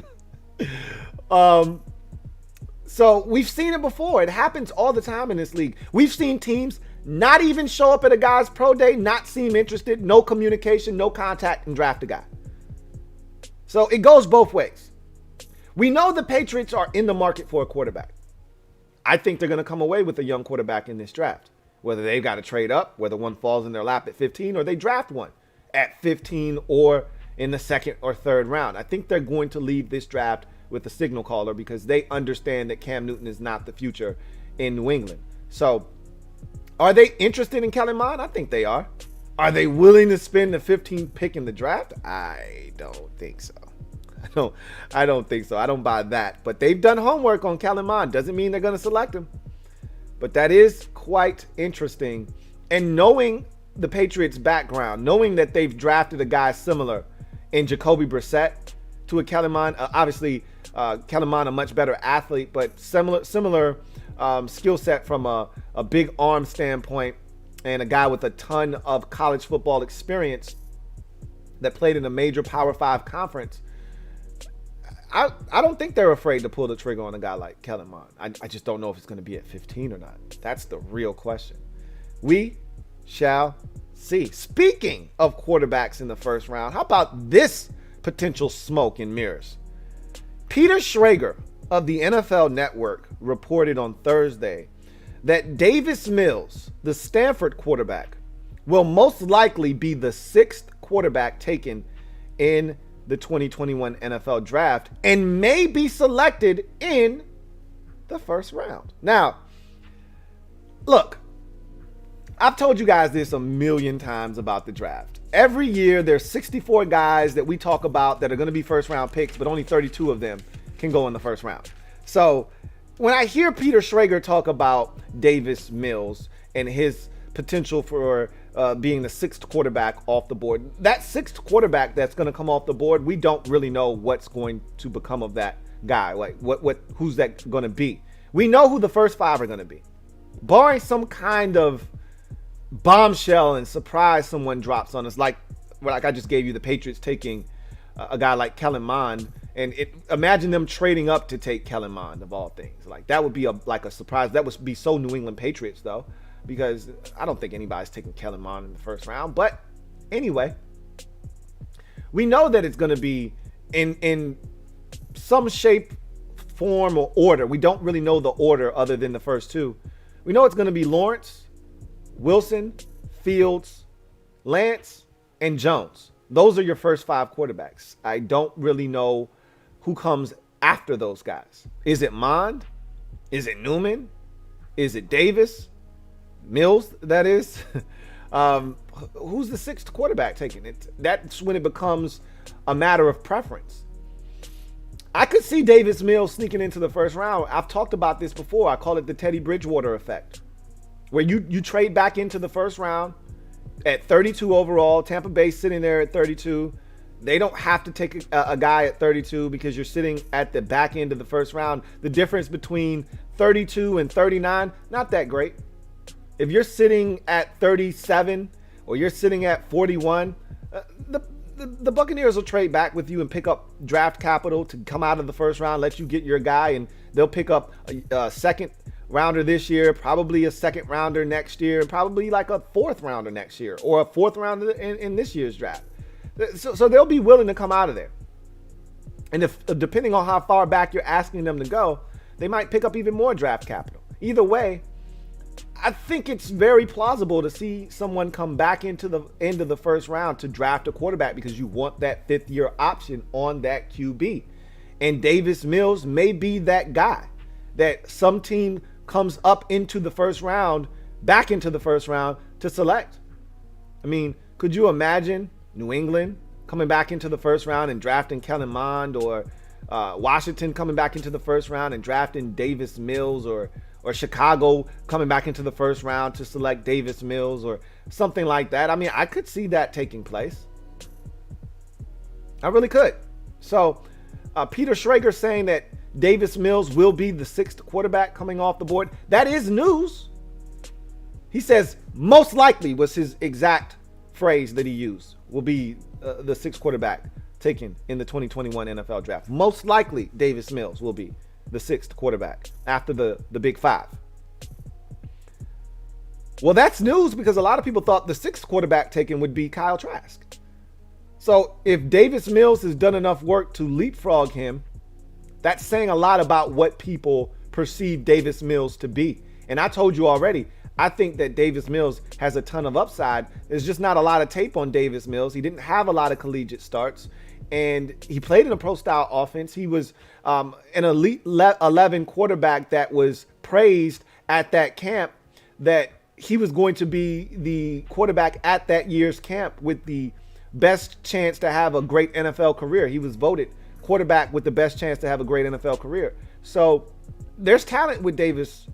So we've seen it before. It happens all the time in this league. We've seen teams not even show up at a guy's pro day, not seem interested, no communication, no contact, and draft a guy. So it goes both ways. We know the Patriots are in the market for a quarterback. I think they're going to come away with a young quarterback in this draft. Whether they've got to trade up, whether one falls in their lap at 15, or they draft one at 15 or in the second or third round. I think they're going to leave this draft with a signal caller because they understand that Cam Newton is not the future in New England. So are they interested in Kellen Mond? I think they are. Are they willing to spend the 15th pick in the draft? I don't think so. I don't think so. I don't buy that. But they've done homework on Kellen Mond. Doesn't mean they're going to select him. But that is quite interesting. And knowing the Patriots' background, knowing that they've drafted a guy similar in Jacoby Brissett to a Kellen Mond, obviously Kellen Mond a much better athlete, but similar skill set from a big arm standpoint, and a guy with a ton of college football experience that played in a major Power 5 conference. I don't think they're afraid to pull the trigger on a guy like Kellen Mond. I just don't know if it's going to be at 15 or not. That's the real question. We shall see. Speaking of quarterbacks in the first round, how about this potential smoke and mirrors? Peter Schrager of the NFL Network reported on Thursday that Davis Mills, the Stanford quarterback, will most likely be the 6th quarterback taken in the 2021 NFL draft and may be selected in the first round. Now, look, I've told you guys this a million times about the draft. Every year there's 64 guys that we talk about that are going to be first round picks, but only 32 of them can go in the first round. So when I hear Peter Schrager talk about Davis Mills and his potential for being the 6th quarterback off the board, that 6th quarterback that's going to come off the board, we don't really know what's going to become of that guy. Like who's that going to be? We know who the first 5 are going to be, barring some kind of bombshell and surprise someone drops on us, like I just gave you the Patriots taking a guy like Kellen Mond, and imagine them trading up to take Kellen Mond of all things. Like that would be a surprise. That would be so New England Patriots though, because I don't think anybody's taking Kellen Mond in the first round. But anyway, we know that it's going to be in some shape, form, or order. We don't really know the order other than the first 2. We know it's going to be Lawrence, Wilson, Fields, Lance, and Jones. Those are your first 5 quarterbacks. I don't really know who comes after those guys. Is it Mond? Is it Newman? Is it Davis? Mills, that is. Who's the 6th quarterback taking it? That's when it becomes a matter of preference. I could see Davis Mills sneaking into the first round. I've talked about this before. I call it the Teddy Bridgewater effect, where you trade back into the first round at 32 overall. Tampa Bay sitting there at 32. They don't have to take a guy at 32 because you're sitting at the back end of the first round. The difference between 32 and 39, not that great. If you're sitting at 37 or you're sitting at 41, the Buccaneers will trade back with you and pick up draft capital to come out of the first round, let you get your guy, and they'll pick up a second rounder this year, probably a second rounder next year, and probably like a fourth rounder next year or a fourth rounder in this year's draft. So they'll be willing to come out of there. And if depending on how far back you're asking them to go, they might pick up even more draft capital. Either way, I think it's very plausible to see someone come back into the end of the first round to draft a quarterback because you want that fifth-year option on that QB. And Davis Mills may be that guy that some team comes up into the first round, back into the first round to select. I mean, could you imagine New England coming back into the first round and drafting Kellen Mond, or Washington coming back into the first round and drafting Davis Mills, or Chicago coming back into the first round to select Davis Mills or something like that? I mean, I could see that taking place. I really could. So Peter Schrager saying that Davis Mills will be the sixth quarterback coming off the board. That is news. He says most likely was his exact phrase that he used, will be the sixth quarterback taken in the 2021 NFL draft. Most likely Davis Mills will be the sixth quarterback after the big five. Well, that's news because a lot of people thought the sixth quarterback taken would be Kyle Trask. So if Davis Mills has done enough work to leapfrog him, that's saying a lot about what people perceive Davis Mills to be. And I told you already, I think that Davis Mills has a ton of upside. There's just not a lot of tape on Davis Mills. He didn't have a lot of collegiate starts, and he played in a pro-style offense. He was an elite 11 quarterback that was praised at that camp, that he was going to be the quarterback at that year's camp with the best chance to have a great NFL career. He was voted quarterback with the best chance to have a great NFL career. So there's talent with Davis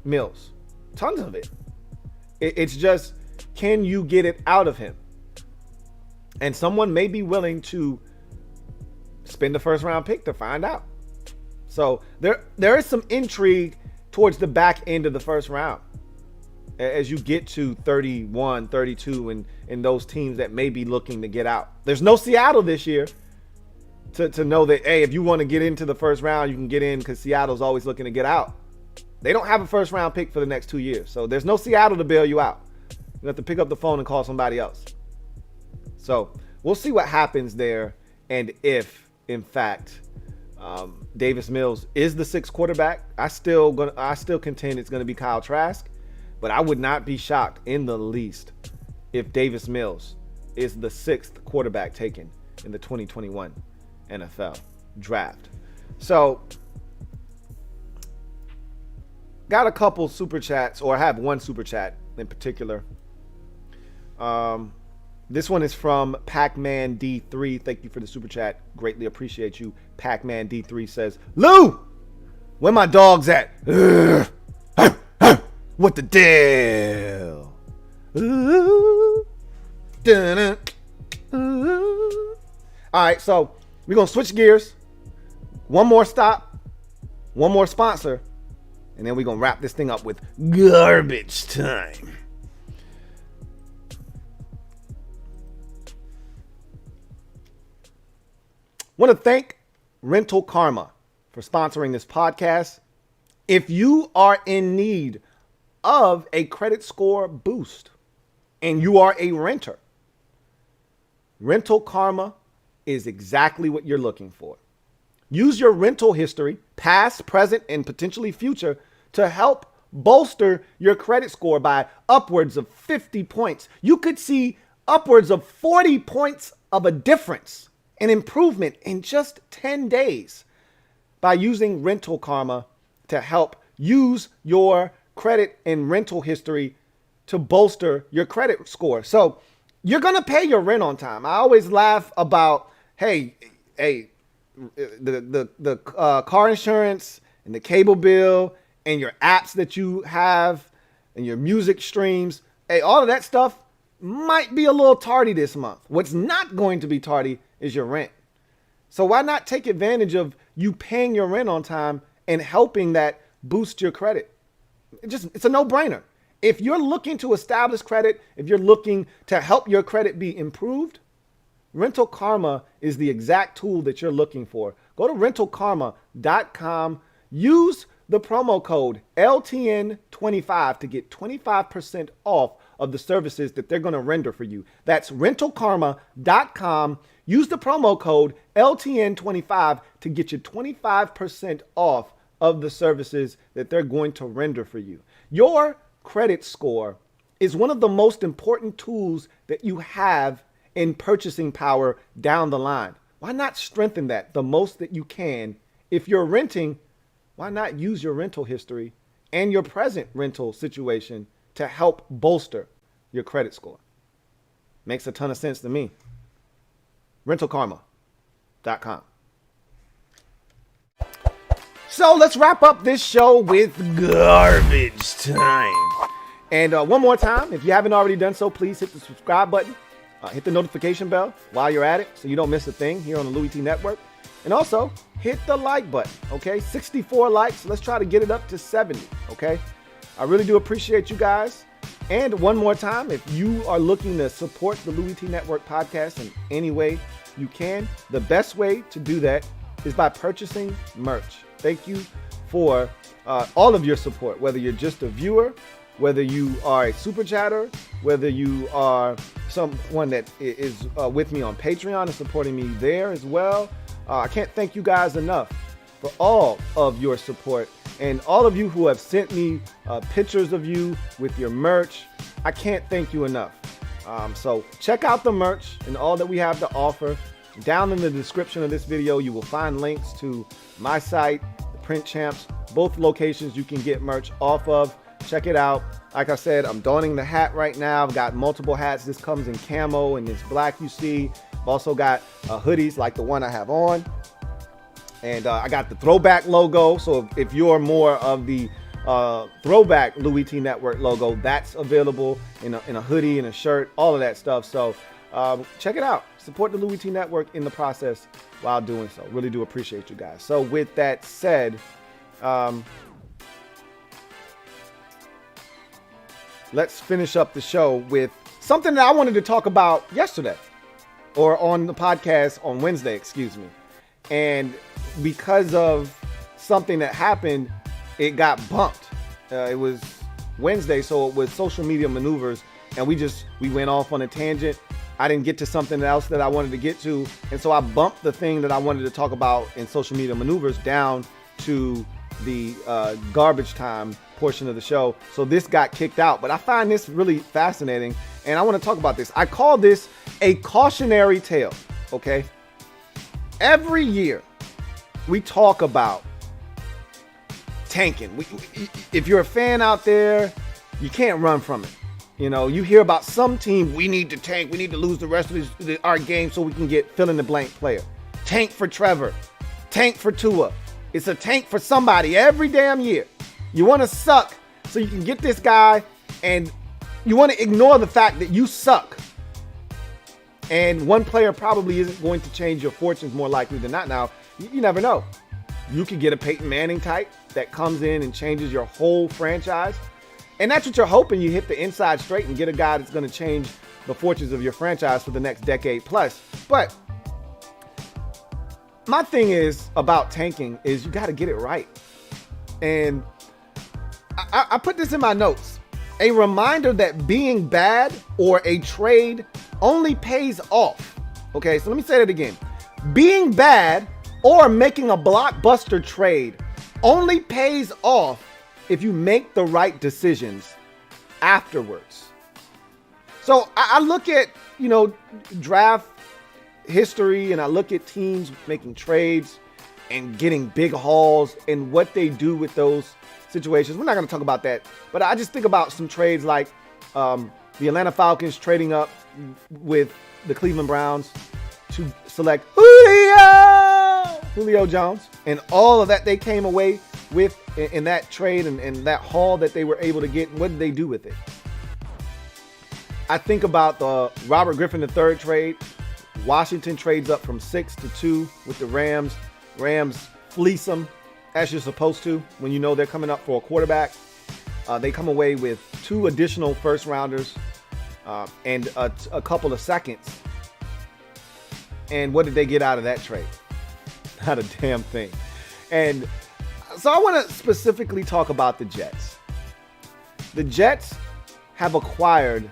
Mills, tons of it. It's just, can you get it out of him? And someone may be willing to spend a first round pick to find out. So there is some intrigue towards the back end of the first round as you get to 31, 32, and those teams that may be looking to get out. There's no Seattle this year to know that, hey, if you want to get into the first round, you can get in because Seattle's always looking to get out. They don't have a first round pick for the next 2 years. So there's no Seattle to bail you out. You have to pick up the phone and call somebody else. So we'll see what happens there. And if, in fact, Davis Mills is the sixth quarterback, I still contend it's going to be Kyle Trask. But I would not be shocked in the least if Davis Mills is the sixth quarterback taken in the 2021 NFL draft. So got a couple super chats, or I have one super chat in particular. This one is from Pac-Man D3. Thank you for the super chat. Greatly appreciate you. Pac-Man D3 says, Lou, where my dogs at? What the deal? All right, so we're going to switch gears. One more stop, one more sponsor, and then we're going to wrap this thing up with garbage time. Want to thank Rental Karma for sponsoring this podcast. If you are in need of a credit score boost and you are a renter, Rental Karma is exactly what you're looking for. Use your rental history, past, present, and potentially future, to help bolster your credit score by upwards of 50 points. You could see upwards of 40 points of a difference, an improvement in just 10 days by using Rental Karma to help use your credit and rental history to bolster your credit score. So you're going to pay your rent on time. I always laugh about, hey, the car insurance and the cable bill and your apps that you have and your music streams. Hey, all of that stuff might be a little tardy this month. What's not going to be tardy is your rent. So why not take advantage of you paying your rent on time and helping that boost your credit? It's a no-brainer. If you're looking to establish credit, if you're looking to help your credit be improved, Rental Karma is the exact tool that you're looking for. Go to rentalkarma.com. Use the promo code LTN25 to get 25% off of the services that they're going to render for you. That's rentalkarma.com. Use the promo code LTN25 to get you 25% off of the services that they're going to render for you. Your credit score is one of the most important tools that you have in purchasing power down the line. Why not strengthen that the most that you can? If you're renting, why not use your rental history and your present rental situation to help bolster your credit score? Makes a ton of sense to me. rentalkarma.com. So let's wrap up this show with garbage time. And one more time, if you haven't already done so, please hit the subscribe button. Hit the notification bell while you're at it so you don't miss a thing here on the Louie T Network. And also hit the like button, okay? 64 likes. Let's try to get it up to 70, okay? I really do appreciate you guys. And one more time, if you are looking to support the Louie T Network podcast in any way you can, the best way to do that is by purchasing merch. Thank you for all of your support, whether you're just a viewer, whether you are a super chatter, whether you are someone that is with me on Patreon and supporting me there as well. I can't thank you guys enough for all of your support and all of you who have sent me pictures of you with your merch. I can't thank you enough. So check out the merch and all that we have to offer. Down in the description of this video, you will find links to my site, the Print Champs, both locations you can get merch off of. Check it out. Like I said, I'm donning the hat right now. I've got multiple hats. This comes in camo and it's black, you see. I've also got hoodies like the one I have on. And I got the throwback logo. So if you're more of the throwback Louie T Network logo, that's available in a hoodie and a shirt, all of that stuff. So check it out. Support the Louie T Network in the process while doing so. Really do appreciate you guys. So with that said, let's finish up the show with something that I wanted to talk about yesterday or on the podcast on Wednesday, excuse me. And because of something that happened, it got bumped. It was Wednesday, so it was social media maneuvers, and we went off on a tangent. I didn't get to something else that I wanted to get to, and so I bumped the thing that I wanted to talk about in social media maneuvers down to the garbage time portion of the show. So this got kicked out, but I find this really fascinating, and I want to talk about this. I call this a cautionary tale, okay? Every year, we talk about tanking. If you're a fan out there, you can't run from it. You know, you hear about some team, we need to tank, we need to lose the rest of our game so we can get fill-in-the-blank player. Tank for Trevor, tank for Tua. It's a tank for somebody every damn year. You want to suck so you can get this guy, and you want to ignore the fact that you suck. And one player probably isn't going to change your fortunes more likely than not. Now, you never know. You could get a Peyton Manning type that comes in and changes your whole franchise. And that's what you're hoping. You hit the inside straight and get a guy that's going to change the fortunes of your franchise for the next decade plus. But my thing is about tanking is you got to get it right. And I put this in my notes. A reminder that being bad or a trade only pays off. Okay, so let me say that again. Being bad or making a blockbuster trade only pays off if you make the right decisions afterwards. So I look at, draft history, and I look at teams making trades and getting big hauls and what they do with those situations. We're not going to talk about that, but I just think about some trades like the Atlanta Falcons trading up with the Cleveland Browns to select Julio. Julio Jones, and all of that they came away with in that trade and that haul that they were able to get. And what did they do with it? I think about the Robert Griffin III trade. Washington trades up from 6 to 2 with the Rams. Rams fleece them as you're supposed to when you know they're coming up for a quarterback. They come away with 2 additional first rounders and a couple of seconds. And what did they get out of that trade? Not a damn thing. And so I want to specifically talk about the Jets. The Jets have acquired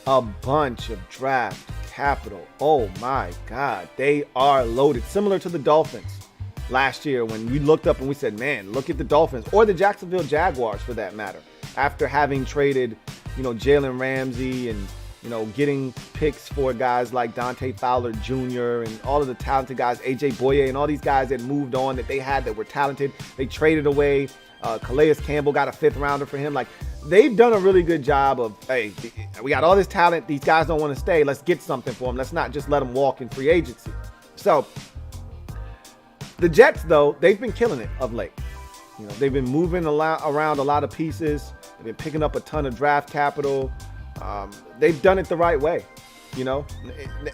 a bunch of draft capital. Oh my God, they are loaded. Similar to the Dolphins last year when we looked up and we said, man, look at the Dolphins, or the Jacksonville Jaguars for that matter, after having traded, Jalen Ramsey and, getting picks for guys like Dante Fowler Jr. and all of the talented guys, AJ Boye and all these guys that moved on that they had that were talented. They traded away. Calais Campbell got a 5th rounder for him. Like, they've done a really good job of, hey, we got all this talent. These guys don't want to stay. Let's get something for them. Let's not just let them walk in free agency. So the Jets, though, they've been killing it of late. They've been moving around a lot of pieces. They've been picking up a ton of draft capital. They've done it the right way.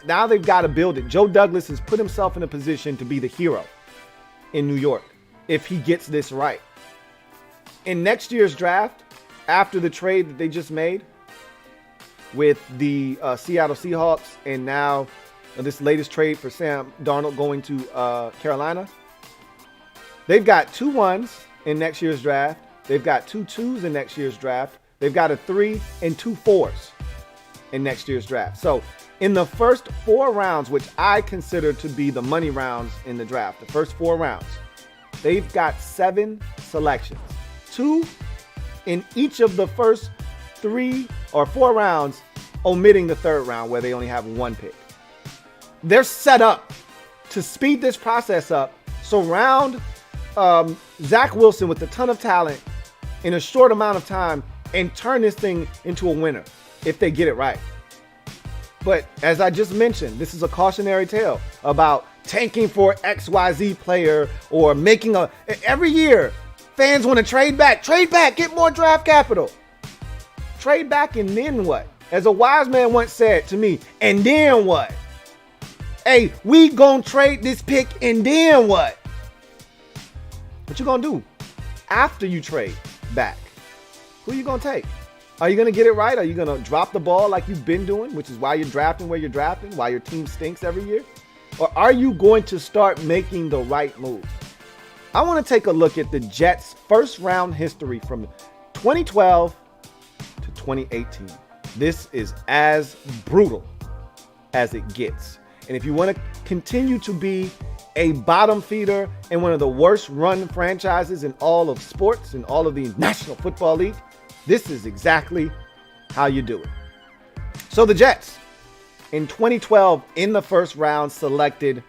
Now they've got to build it. Joe Douglas has put himself in a position to be the hero in New York if he gets this right. In next year's draft, after the trade that they just made with the Seattle Seahawks, and now this latest trade for Sam Darnold going to Carolina, they've got 2 1s in next year's draft. They've got 2 2s in next year's draft. They've got a 3 and 2 4s in next year's draft. So in the first 4 rounds, which I consider to be the money rounds in the draft, the first 4 rounds, they've got 7 selections. 2 in each of the first 3 or 4 rounds, omitting the 3rd round where they only have 1 pick. They're set up to speed this process up, surround Zach Wilson with a ton of talent in a short amount of time, and turn this thing into a winner if they get it right. But as I just mentioned, this is a cautionary tale about tanking for XYZ player or making every year. Fans want to trade back, get more draft capital. Trade back and then what? As a wise man once said to me, and then what? Hey, we gonna trade this pick and then what? What you gonna do after you trade back? Who you gonna take? Are you gonna get it right? Are you gonna drop the ball like you've been doing, which is why you're drafting where you're drafting, why your team stinks every year? Or are you going to start making the right moves? I want to take a look at the Jets' first round history from 2012 to 2018. This is as brutal as it gets. And if you want to continue to be a bottom feeder in one of the worst run franchises in all of sports, in all of the National Football League, this is exactly how you do it. So the Jets in 2012 in the first round selected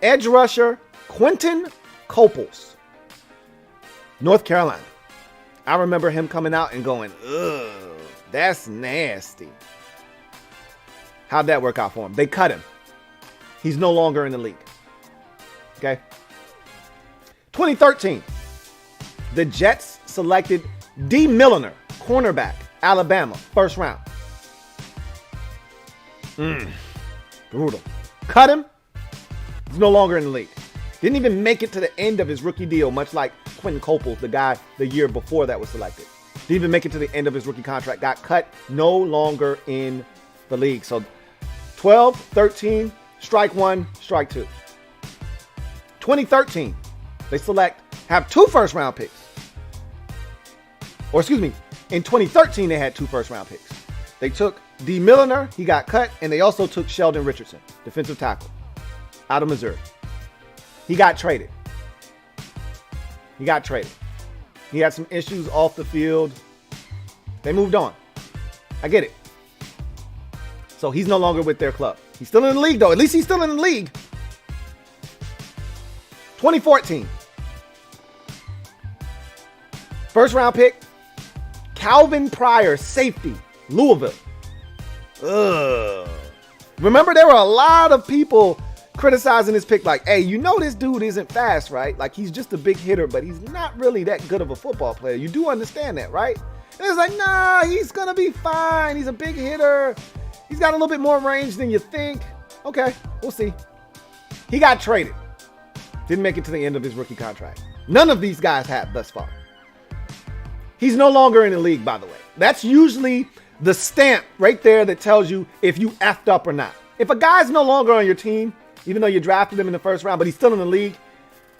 edge rusher Quentin Coples, North Carolina. I remember him coming out and going, ugh, that's nasty. How'd that work out for him? They cut him. He's no longer in the league. Okay. 2013, the Jets selected D. Milliner, cornerback, Alabama, first round. Brutal. Cut him. He's no longer in the league. Didn't even make it to the end of his rookie deal, much like Quentin Coples, the guy the year before that was selected. Didn't even make it to the end of his rookie contract. Got cut, no longer in the league. So 12, 13, strike 1, strike 2. 2013, they have 2 first round picks. Or excuse me, in 2013, they had 2 first round picks. They took D. Milliner, he got cut, and they also took Sheldon Richardson, defensive tackle, out of Missouri. He got traded. He had some issues off the field. They moved on. I get it. So he's no longer with their club. He's still in the league, though. At least he's still in the league. 2014. First round pick, Calvin Pryor, safety, Louisville. Ugh. Remember, there were a lot of people criticizing his pick like, hey, you know this dude isn't fast, right? Like, he's just a big hitter, but he's not really that good of a football player. You do understand that, right? And it's like, nah, he's going to be fine. He's a big hitter. He's got a little bit more range than you think. Okay, we'll see. He got traded. Didn't make it to the end of his rookie contract. None of these guys have thus far. He's no longer in the league, by the way. That's usually the stamp right there that tells you if you effed up or not. If a guy's no longer on your team, even though you drafted him in the first round, but he's still in the league,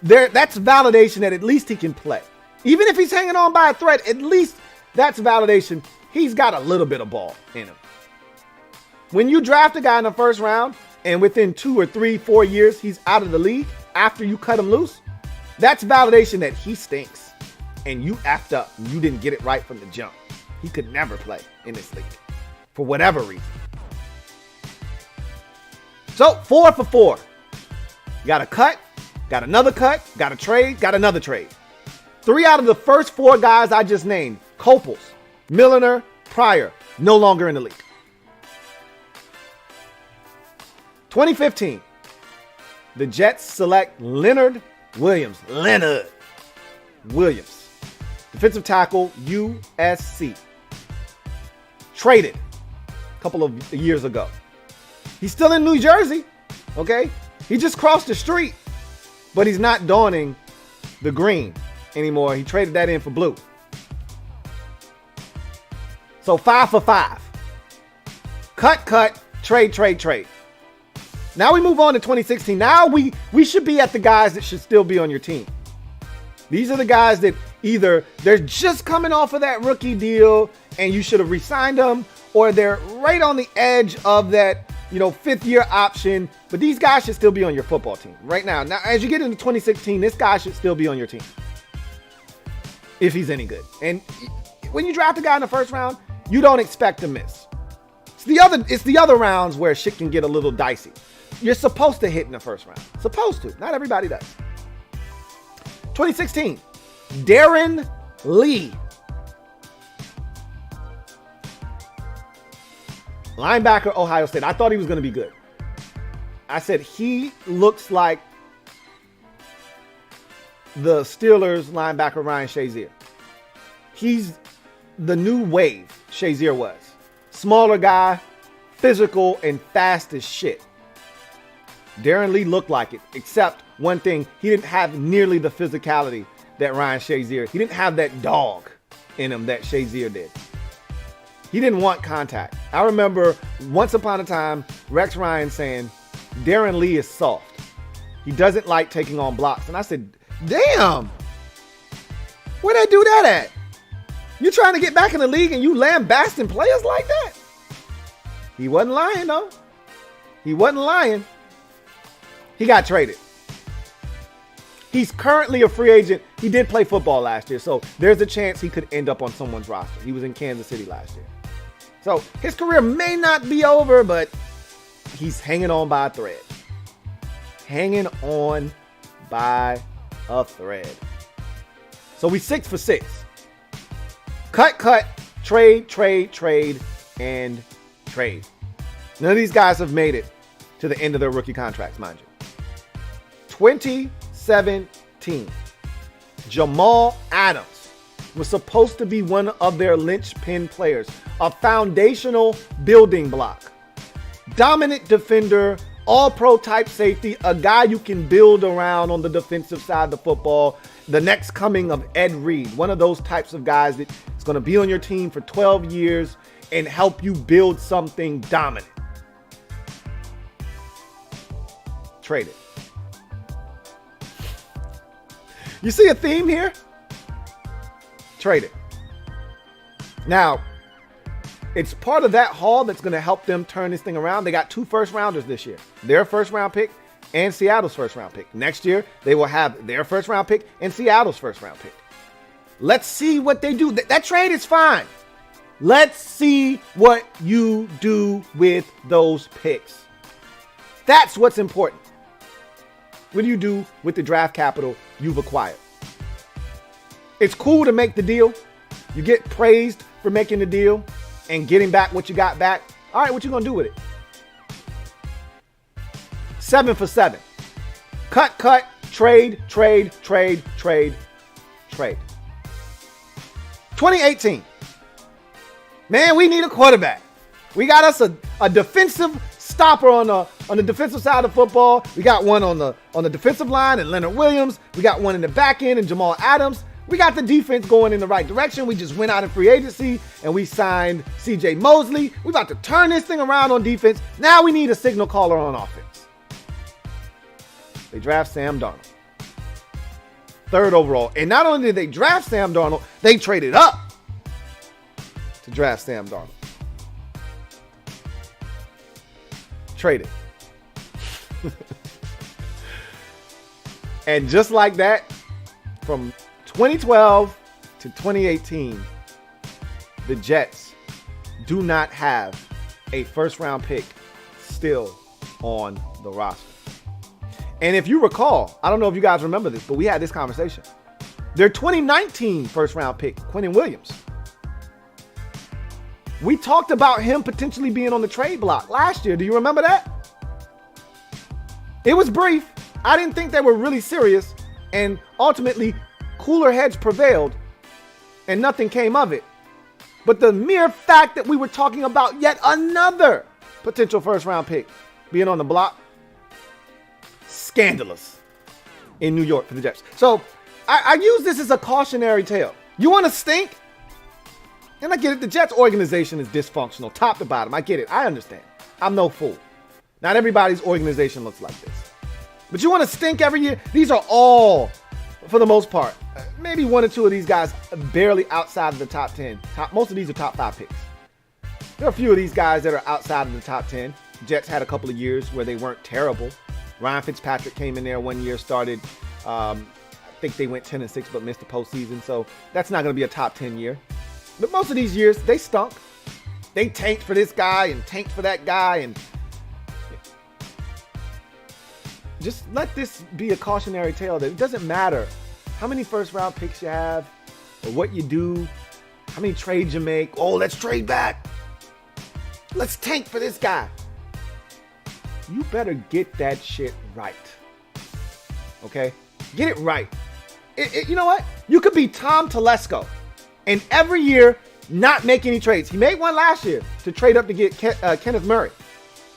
that's validation that at least he can play. Even if he's hanging on by a thread, at least that's validation. He's got a little bit of ball in him. When you draft a guy in the first round and within 2 or 3, 4 years, he's out of the league after you cut him loose, that's validation that he stinks and you effed up and you didn't get it right from the jump. He could never play in this league for whatever reason. So 4 for 4. Got a cut, got another cut, got a trade, got another trade. 3 out of the first 4 guys I just named, Copels, Milliner, Pryor, no longer in the league. 2015, the Jets select Leonard Williams. Defensive tackle, USC. Traded a couple of years ago. He's still in New Jersey, okay? He just crossed the street, but he's not donning the green anymore. He traded that in for blue. So 5 for 5. Cut, trade. Now we move on to 2016. Now we should be at the guys that should still be on your team. These are the guys that either they're just coming off of that rookie deal and you should have re-signed them, or they're right on the edge of that, 5th year option. But these guys should still be on your football team right now. Now, as you get into 2016, this guy should still be on your team if he's any good. And when you draft a guy in the first round, you don't expect to miss. It's the other rounds where shit can get a little dicey. You're supposed to hit in the first round. Supposed to. Not everybody does. 2016, Darren Lee. Linebacker, Ohio State. I thought he was going to be good. I said he looks like the Steelers linebacker Ryan Shazier. He's the new wave Shazier was. Smaller guy, physical, and fast as shit. Darren Lee looked like it, except one thing, he didn't have nearly the physicality that Ryan Shazier. He didn't have that dog in him that Shazier did. He didn't want contact. I remember once upon a time, Rex Ryan saying, Darren Lee is soft. He doesn't like taking on blocks. And I said, damn, where'd they do that at? You trying to get back in the league and you lambasting players like that? He wasn't lying, though. He wasn't lying. He got traded. He's currently a free agent. He did play football last year, so there's a chance he could end up on someone's roster. He was in Kansas City last year. So his career may not be over, but he's hanging on by a thread. Hanging on by a thread. So we 6 for 6. Cut, trade, and trade. None of these guys have made it to the end of their rookie contracts, mind you. 2017, Jamal Adams was supposed to be one of their linchpin players, a foundational building block, dominant defender, all-pro type safety, a guy you can build around on the defensive side of the football, the next coming of Ed Reed, one of those types of guys that is going to be on your team for 12 years and help you build something dominant. Traded. You see a theme here? Traded. Now, it's part of that haul that's going to help them turn this thing around. They got 2 first rounders this year. Their first round pick and Seattle's first round pick. Next year, they will have their first round pick and Seattle's first round pick. Let's see what they do. That trade is fine. Let's see what you do with those picks. That's what's important. What do you do with the draft capital you've acquired? It's cool to make the deal. You get praised for making the deal and getting back what you got back. All right, what you gonna do with it? 7 for 7. Cut, trade. 2018. Man, we need a quarterback. We got us a defensive stopper on the defensive side of football. We got one on the defensive line and Leonard Williams. We got one in the back end and Jamal Adams. We got the defense going in the right direction. We just went out in free agency and we signed C.J. Mosley. We're about to turn this thing around on defense. Now we need a signal caller on offense. They draft Sam Darnold. 3rd overall. And not only did they draft Sam Darnold, they traded up to draft Sam Darnold. Traded. And just like that, from 2012 to 2018, the Jets do not have a first-round pick still on the roster. And if you recall, I don't know if you guys remember this, but we had this conversation. Their 2019 first-round pick, Quinnen Williams. We talked about him potentially being on the trade block last year. Do you remember that? It was brief. I didn't think they were really serious. And ultimately, cooler heads prevailed and nothing came of it. But the mere fact that we were talking about yet another potential first-round pick being on the block, scandalous in New York for the Jets. So I use this as a cautionary tale. You want to stink? And I get it. The Jets organization is dysfunctional, top to bottom. I get it. I understand. I'm no fool. Not everybody's organization looks like this. But you want to stink every year? These are all, for the most part, maybe 1 or 2 of these guys barely outside of the top 10. Most of these are top 5 picks. There are a few of these guys that are outside of the top 10. Jets had a couple of years where they weren't terrible. Ryan Fitzpatrick came in there one year, started, I think they went 10-6, but missed the postseason. So that's not going to be a top 10 year. But most of these years, they stunk. They tanked for this guy and tanked for that guy. And just let this be a cautionary tale that it doesn't matter how many first-round picks you have or what you do, how many trades you make. Oh, let's trade back. Let's tank for this guy. You better get that shit right. Okay? Get it right. You know what? You could be Tom Telesco and every year not make any trades. He made one last year to trade up to get Kenneth Murray.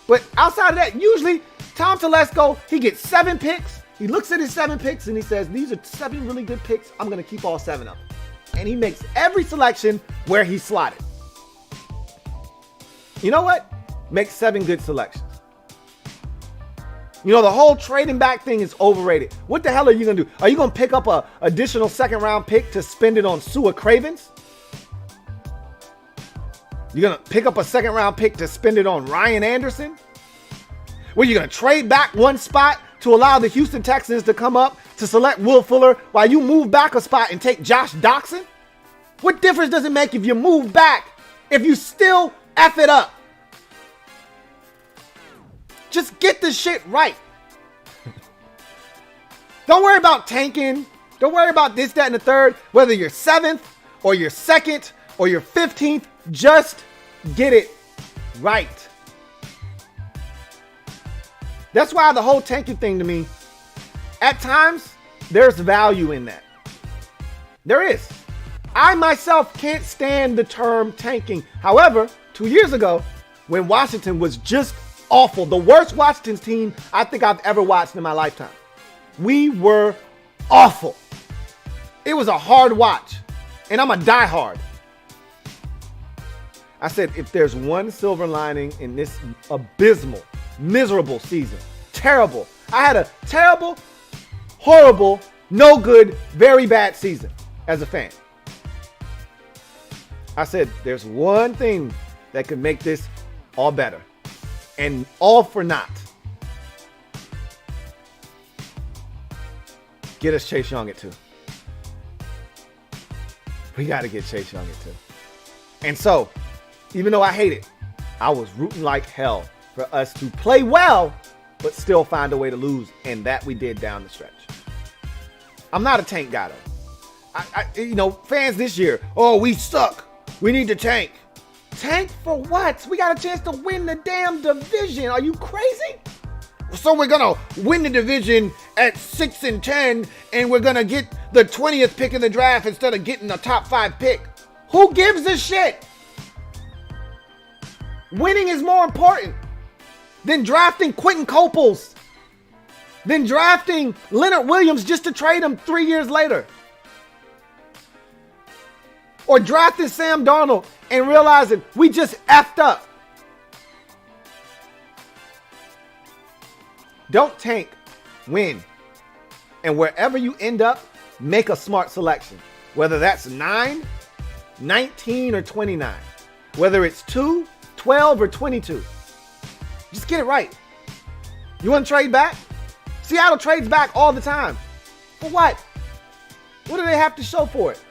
But outside of that, usually Tom Telesco, he gets 7 picks. He looks at his 7 picks and he says, these are 7 really good picks. I'm going to keep all 7 of them. And he makes every selection where he's slotted. You know what? Make 7 good selections. You know, the whole trading back thing is overrated. What the hell are you going to do? Are you going to pick up an additional 2nd-round pick to spend it on Sua Cravens? You're going to pick up a 2nd-round pick to spend it on Ryan Anderson? Well, you're going to trade back one spot to allow the Houston Texans to come up to select Will Fuller while you move back a spot and take Josh Doxson? What difference does it make if you move back if you still F it up? Just get this shit right. Don't worry about tanking. Don't worry about this, that, and the third. Whether you're 7th or you're 2nd or you're 15th, just get it right. That's why the whole tanking thing to me, at times, there's value in that. There is. I myself can't stand the term tanking. However, 2 years ago, when Washington was just awful, the worst Washington team I think I've ever watched in my lifetime. We were awful. It was a hard watch, and I'm a diehard. I said, if there's one silver lining in this abysmal, miserable season, terrible. I had a terrible, horrible, no good, very bad season as a fan. I said, there's one thing that could make this all better. And all for naught. Get us Chase Young at 2. We got to get Chase Young at 2. And so, even though I hate it, I was rooting like hell for us to play well, but still find a way to lose. And that we did down the stretch. I'm not a tank guy, though. Fans this year, oh, we suck. We need to tank. Tank for what? We got a chance to win the damn division. Are you crazy? So we're going to win the division at 6-10, and we're going to get the 20th pick in the draft instead of getting a top 5 pick. Who gives a shit? Winning is more important than drafting Quentin Copels, than drafting Leonard Williams just to trade him 3 years later. Or drafting Sam Darnold and realizing we just effed up. Don't tank, win. And wherever you end up, make a smart selection. Whether that's 9, 19, or 29. Whether it's 2, 12, or 22. Just get it right. You want to trade back? Seattle trades back all the time. For what? What do they have to show for it?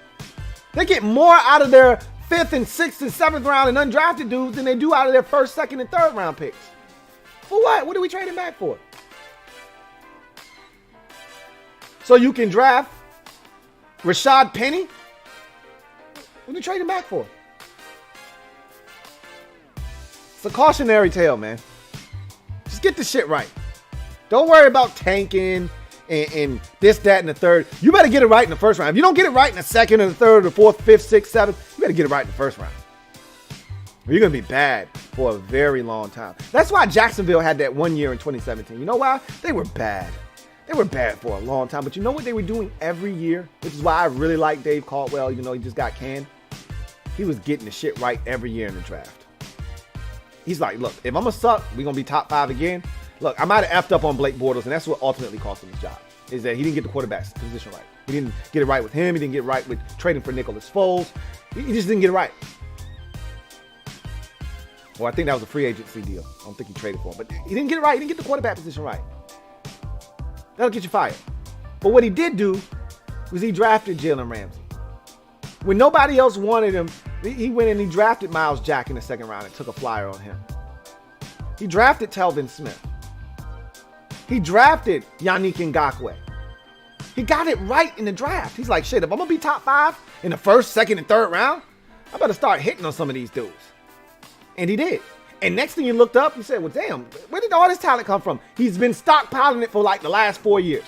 They get more out of their 5th and 6th and 7th round and undrafted dudes than they do out of their 1st, 2nd, and 3rd round picks. For what? What are we trading back for? So you can draft Rashad Penny? What are you trading back for? It's a cautionary tale, man. Just get the shit right. Don't worry about tanking and this, that, and the third. You better get it right in the first round. If you don't get it right in the 2nd or the 3rd or the 4th, 5th, 6th, 7th, you better get it right in the first round. Or you're going to be bad for a very long time. That's why Jacksonville had that 1 year in 2017. You know why? They were bad. They were bad for a long time. But you know what they were doing every year? Which is why I really like Dave Caldwell. You know, he just got canned. He was getting the shit right every year in the draft. He's like, look, if I'm going to suck, we're going to be top 5 again. Look, I might have effed up on Blake Bortles, and that's what ultimately cost him his job, is that he didn't get the quarterback position right. He didn't get it right with him. He didn't get it right with trading for Nicholas Foles. He just didn't get it right. Well, I think that was a free agency deal. I don't think he traded for him. But he didn't get it right. He didn't get the quarterback position right. That'll get you fired. But what he did do was he drafted Jalen Ramsey. When nobody else wanted him, he went and he drafted Myles Jack in the 2nd round and took a flyer on him. He drafted Telvin Smith. He drafted Yannick Ngakoue. He got it right in the draft. He's like, shit, if I'm going to be top 5 in the 1st, 2nd, and 3rd round, I better start hitting on some of these dudes. And he did. And next thing you looked up, you said, well, damn, where did all this talent come from? He's been stockpiling it for like the last 4 years.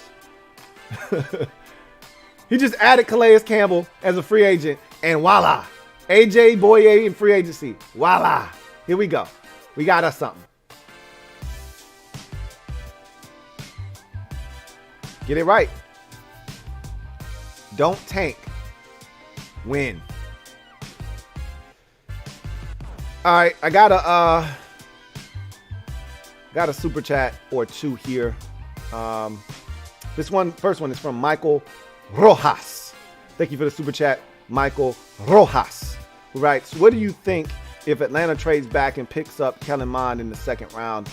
He just added Calais Campbell as a free agent, and voila. AJ Boye in free agency. Voila. Here we go. We got us something. Get it right. Don't tank. Win. All right, I got a super chat or two here. First one is from Michael Rojas. Thank you for the super chat, Michael Rojas, who writes, what do you think if Atlanta trades back and picks up Kellen Mond in the 2nd round?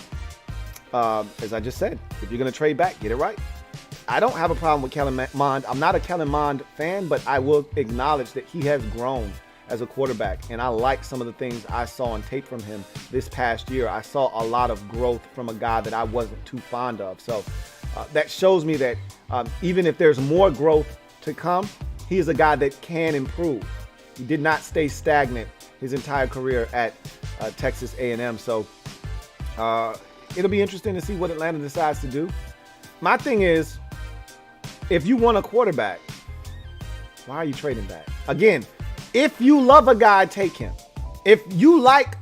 As I just said, if you're going to trade back, get it right. I don't have a problem with Kellen Mond. I'm not a Kellen Mond fan, but I will acknowledge that he has grown as a quarterback, and I like some of the things I saw on tape from him this past year. I saw a lot of growth from a guy that I wasn't too fond of. So that shows me that even if there's more growth to come, he is a guy that can improve. He did not stay stagnant his entire career at Texas A&M. So it'll be interesting to see what Atlanta decides to do. My thing is, if you want a quarterback, why are you trading back? Again, if you love a guy, take him. If you like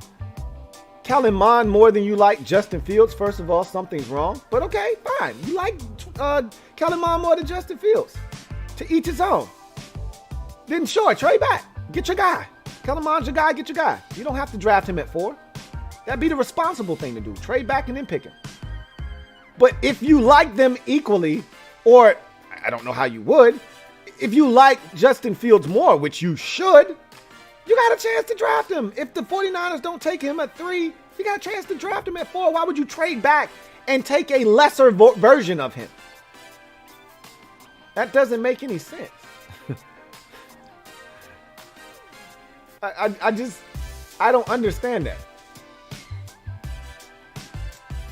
Kellen Mond more than you like Justin Fields, first of all, something's wrong. But okay, fine. You like Kellen Mond more than Justin Fields. To each his own. Then sure, trade back. Get your guy. Kellen Mond's your guy, get your guy. You don't have to draft him at 4. That'd be the responsible thing to do. Trade back and then pick him. But if you like them equally, or I don't know how you would, if you like Justin Fields more, which you should, you got a chance to draft him. If the 49ers don't take him at 3, you got a chance to draft him at 4. Why would you trade back and take a lesser version of him? That doesn't make any sense. I don't understand that.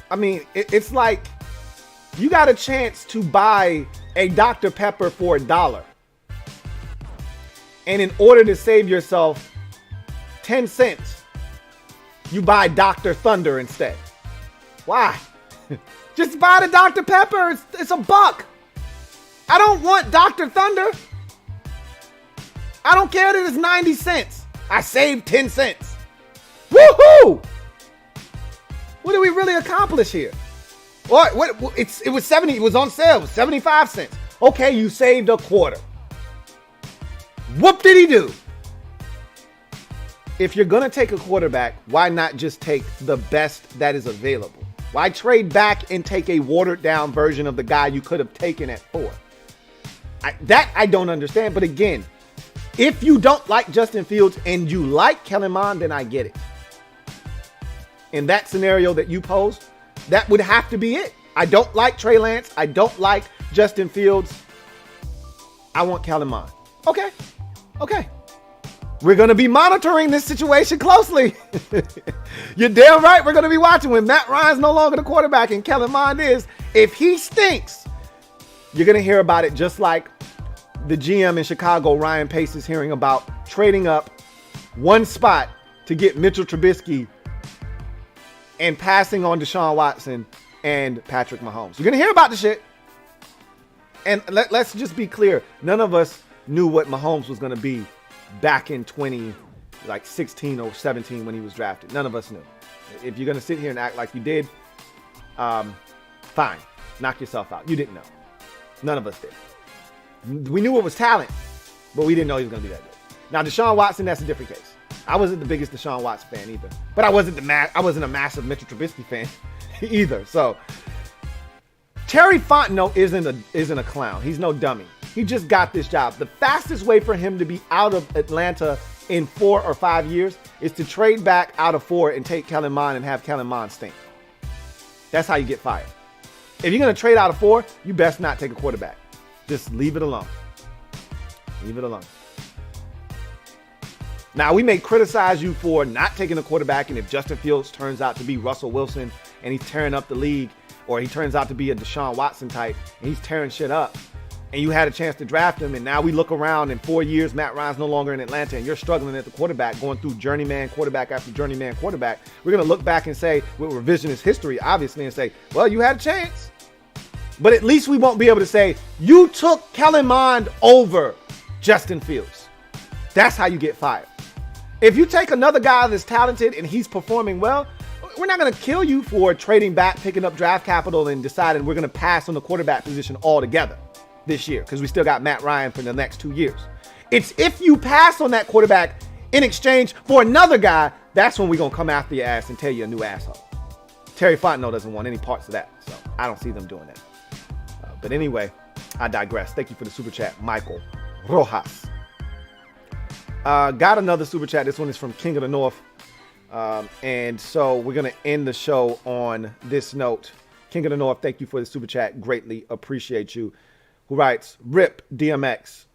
I mean, it's like you got a chance to buy a Dr. Pepper for $1. And in order to save yourself 10 cents, you buy Dr. Thunder instead. Why? Just buy the Dr. Pepper. It's $1. I don't want Dr. Thunder. I don't care that it's 90 cents. I saved 10 cents. Woohoo! What did we really accomplish here? What? It was 70. It was on sale. It was 75 cents. Okay, you saved a quarter. Whoop did he do? If you're gonna take a quarterback, why not just take the best that is available? Why trade back and take a watered down version of the guy you could have taken at 4? I don't understand. But again, if you don't like Justin Fields and you like Kellen Mond, then I get it. In that scenario that you posed, that would have to be it. I don't like Trey Lance. I don't like Justin Fields. I want Kellen Mond. Okay. We're going to be monitoring this situation closely. You're damn right. We're going to be watching when Matt Ryan's no longer the quarterback and Kellen Mond is. If he stinks, you're going to hear about it just like the GM in Chicago, Ryan Pace, is hearing about trading up one spot to get Mitchell Trubisky and passing on Deshaun Watson and Patrick Mahomes. You're going to hear about the shit. And let's just be clear. None of us knew what Mahomes was going to be back in 2016 or 17 when he was drafted. None of us knew. If you're going to sit here and act like you did, fine. Knock yourself out. You didn't know. None of us did. We knew it was talent, but we didn't know he was going to be that good. Now, Deshaun Watson, that's a different case. I wasn't the biggest Deshaun Watson fan either, but I wasn't a massive Mitchell Trubisky fan either. So Terry Fontenot isn't a clown. He's no dummy. He just got this job. The fastest way for him to be out of Atlanta in 4 or 5 years is to trade back out of 4 and take Kellen Mond and have Kellen Mond stink. That's how you get fired. If you're going to trade out of 4, you best not take a quarterback. Just leave it alone. Leave it alone. Now, we may criticize you for not taking a quarterback, and if Justin Fields turns out to be Russell Wilson and he's tearing up the league, or he turns out to be a Deshaun Watson type and he's tearing shit up, and you had a chance to draft him, and now we look around in 4 years, Matt Ryan's no longer in Atlanta, and you're struggling at the quarterback, going through journeyman quarterback after journeyman quarterback, we're going to look back and say, with revisionist history, obviously, and say, well, you had a chance. But at least we won't be able to say, you took Kellen Mond over Justin Fields. That's how you get fired. If you take another guy that's talented and he's performing well, we're not going to kill you for trading back, picking up draft capital, and deciding we're going to pass on the quarterback position altogether this year because we still got Matt Ryan for the next 2 years. It's if you pass on that quarterback in exchange for another guy, that's when we're going to come after your ass and tell you a new asshole. Terry Fontenot doesn't want any parts of that, so I don't see them doing that. But anyway, I digress. Thank you for the super chat, Michael Rojas. Got another super chat. This one is from King of the North. And so we're going to end the show on this note. King of the North, thank you for the super chat. Greatly appreciate you. Who writes, Rip DMX.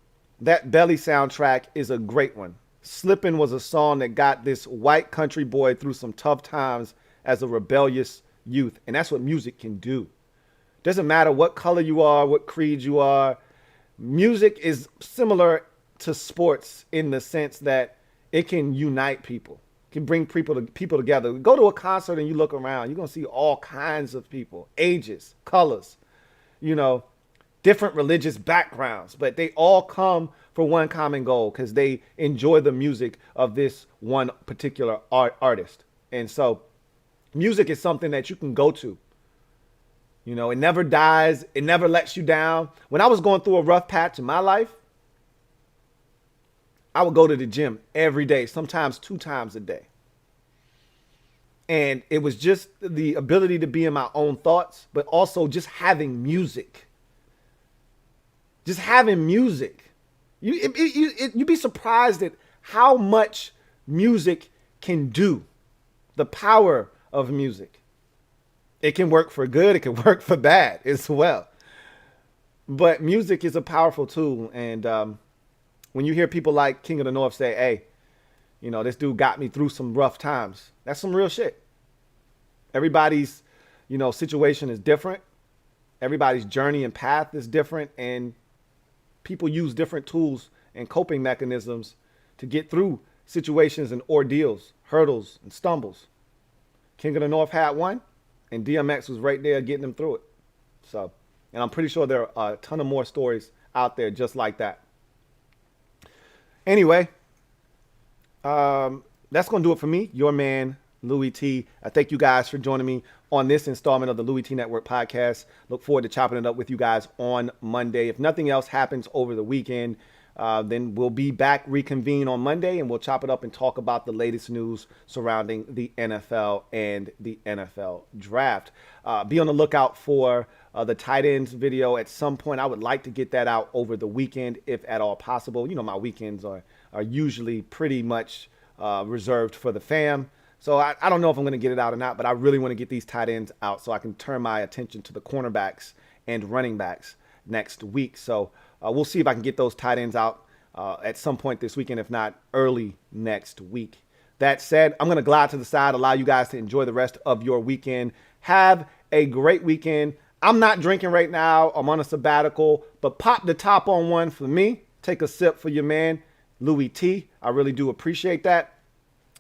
That Belly soundtrack is a great one. Slippin' was a song that got this white country boy through some tough times as a rebellious youth. And that's what music can do. Doesn't matter what color you are, what creed you are. Music is similar to sports in the sense that it can unite people. It can bring people together. Go to a concert and you look around, you're going to see all kinds of people, ages, colors, different religious backgrounds, but they all come for one common goal because they enjoy the music of this one particular artist. And so music is something that you can go to. It never dies. It never lets you down. When I was going through a rough patch in my life, I would go to the gym every day, sometimes 2 times a day. And it was just the ability to be in my own thoughts, but also just having music. Just having music. You'd be surprised at how much music can do. The power of music. It can work for good. It can work for bad as well. But music is a powerful tool. And when you hear people like King of the North say, hey, this dude got me through some rough times. That's some real shit. Everybody's, situation is different. Everybody's journey and path is different. And people use different tools and coping mechanisms to get through situations and ordeals, hurdles and stumbles. King of the North had one. and DMX was right there getting them through it. So, and I'm pretty sure there are a ton of more stories out there just like that. Anyway, that's going to do it for me, your man, Louie T. I thank you guys for joining me on this installment of the Louie T Network podcast. Look forward to chopping it up with you guys on Monday. If nothing else happens over the weekend, then we'll be back, reconvene on Monday, and we'll chop it up and talk about the latest news surrounding the NFL and the NFL draft. Be on the lookout for the tight ends video at some point. I would like to get that out over the weekend, if at all possible. You know, my weekends are usually pretty much reserved for the fam. So I don't know if I'm going to get it out or not, but I really want to get these tight ends out so I can turn my attention to the cornerbacks and running backs next week. So we'll see if I can get those tight ends out at some point this weekend, if not early next week. That said, I'm going to glide to the side, allow you guys to enjoy the rest of your weekend. Have a great weekend. I'm not drinking right now. I'm on a sabbatical, but pop the top on one for me. Take a sip for your man, Louie T. I really do appreciate that.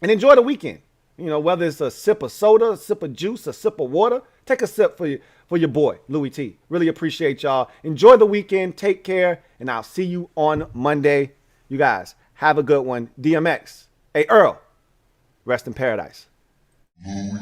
And enjoy the weekend. You know, whether it's a sip of soda, a sip of juice, a sip of water, take a sip for your boy, Louie T. Really appreciate y'all. Enjoy the weekend. Take care. And I'll see you on Monday. You guys, have a good one. DMX. Hey, Earl. Rest in paradise. Louie.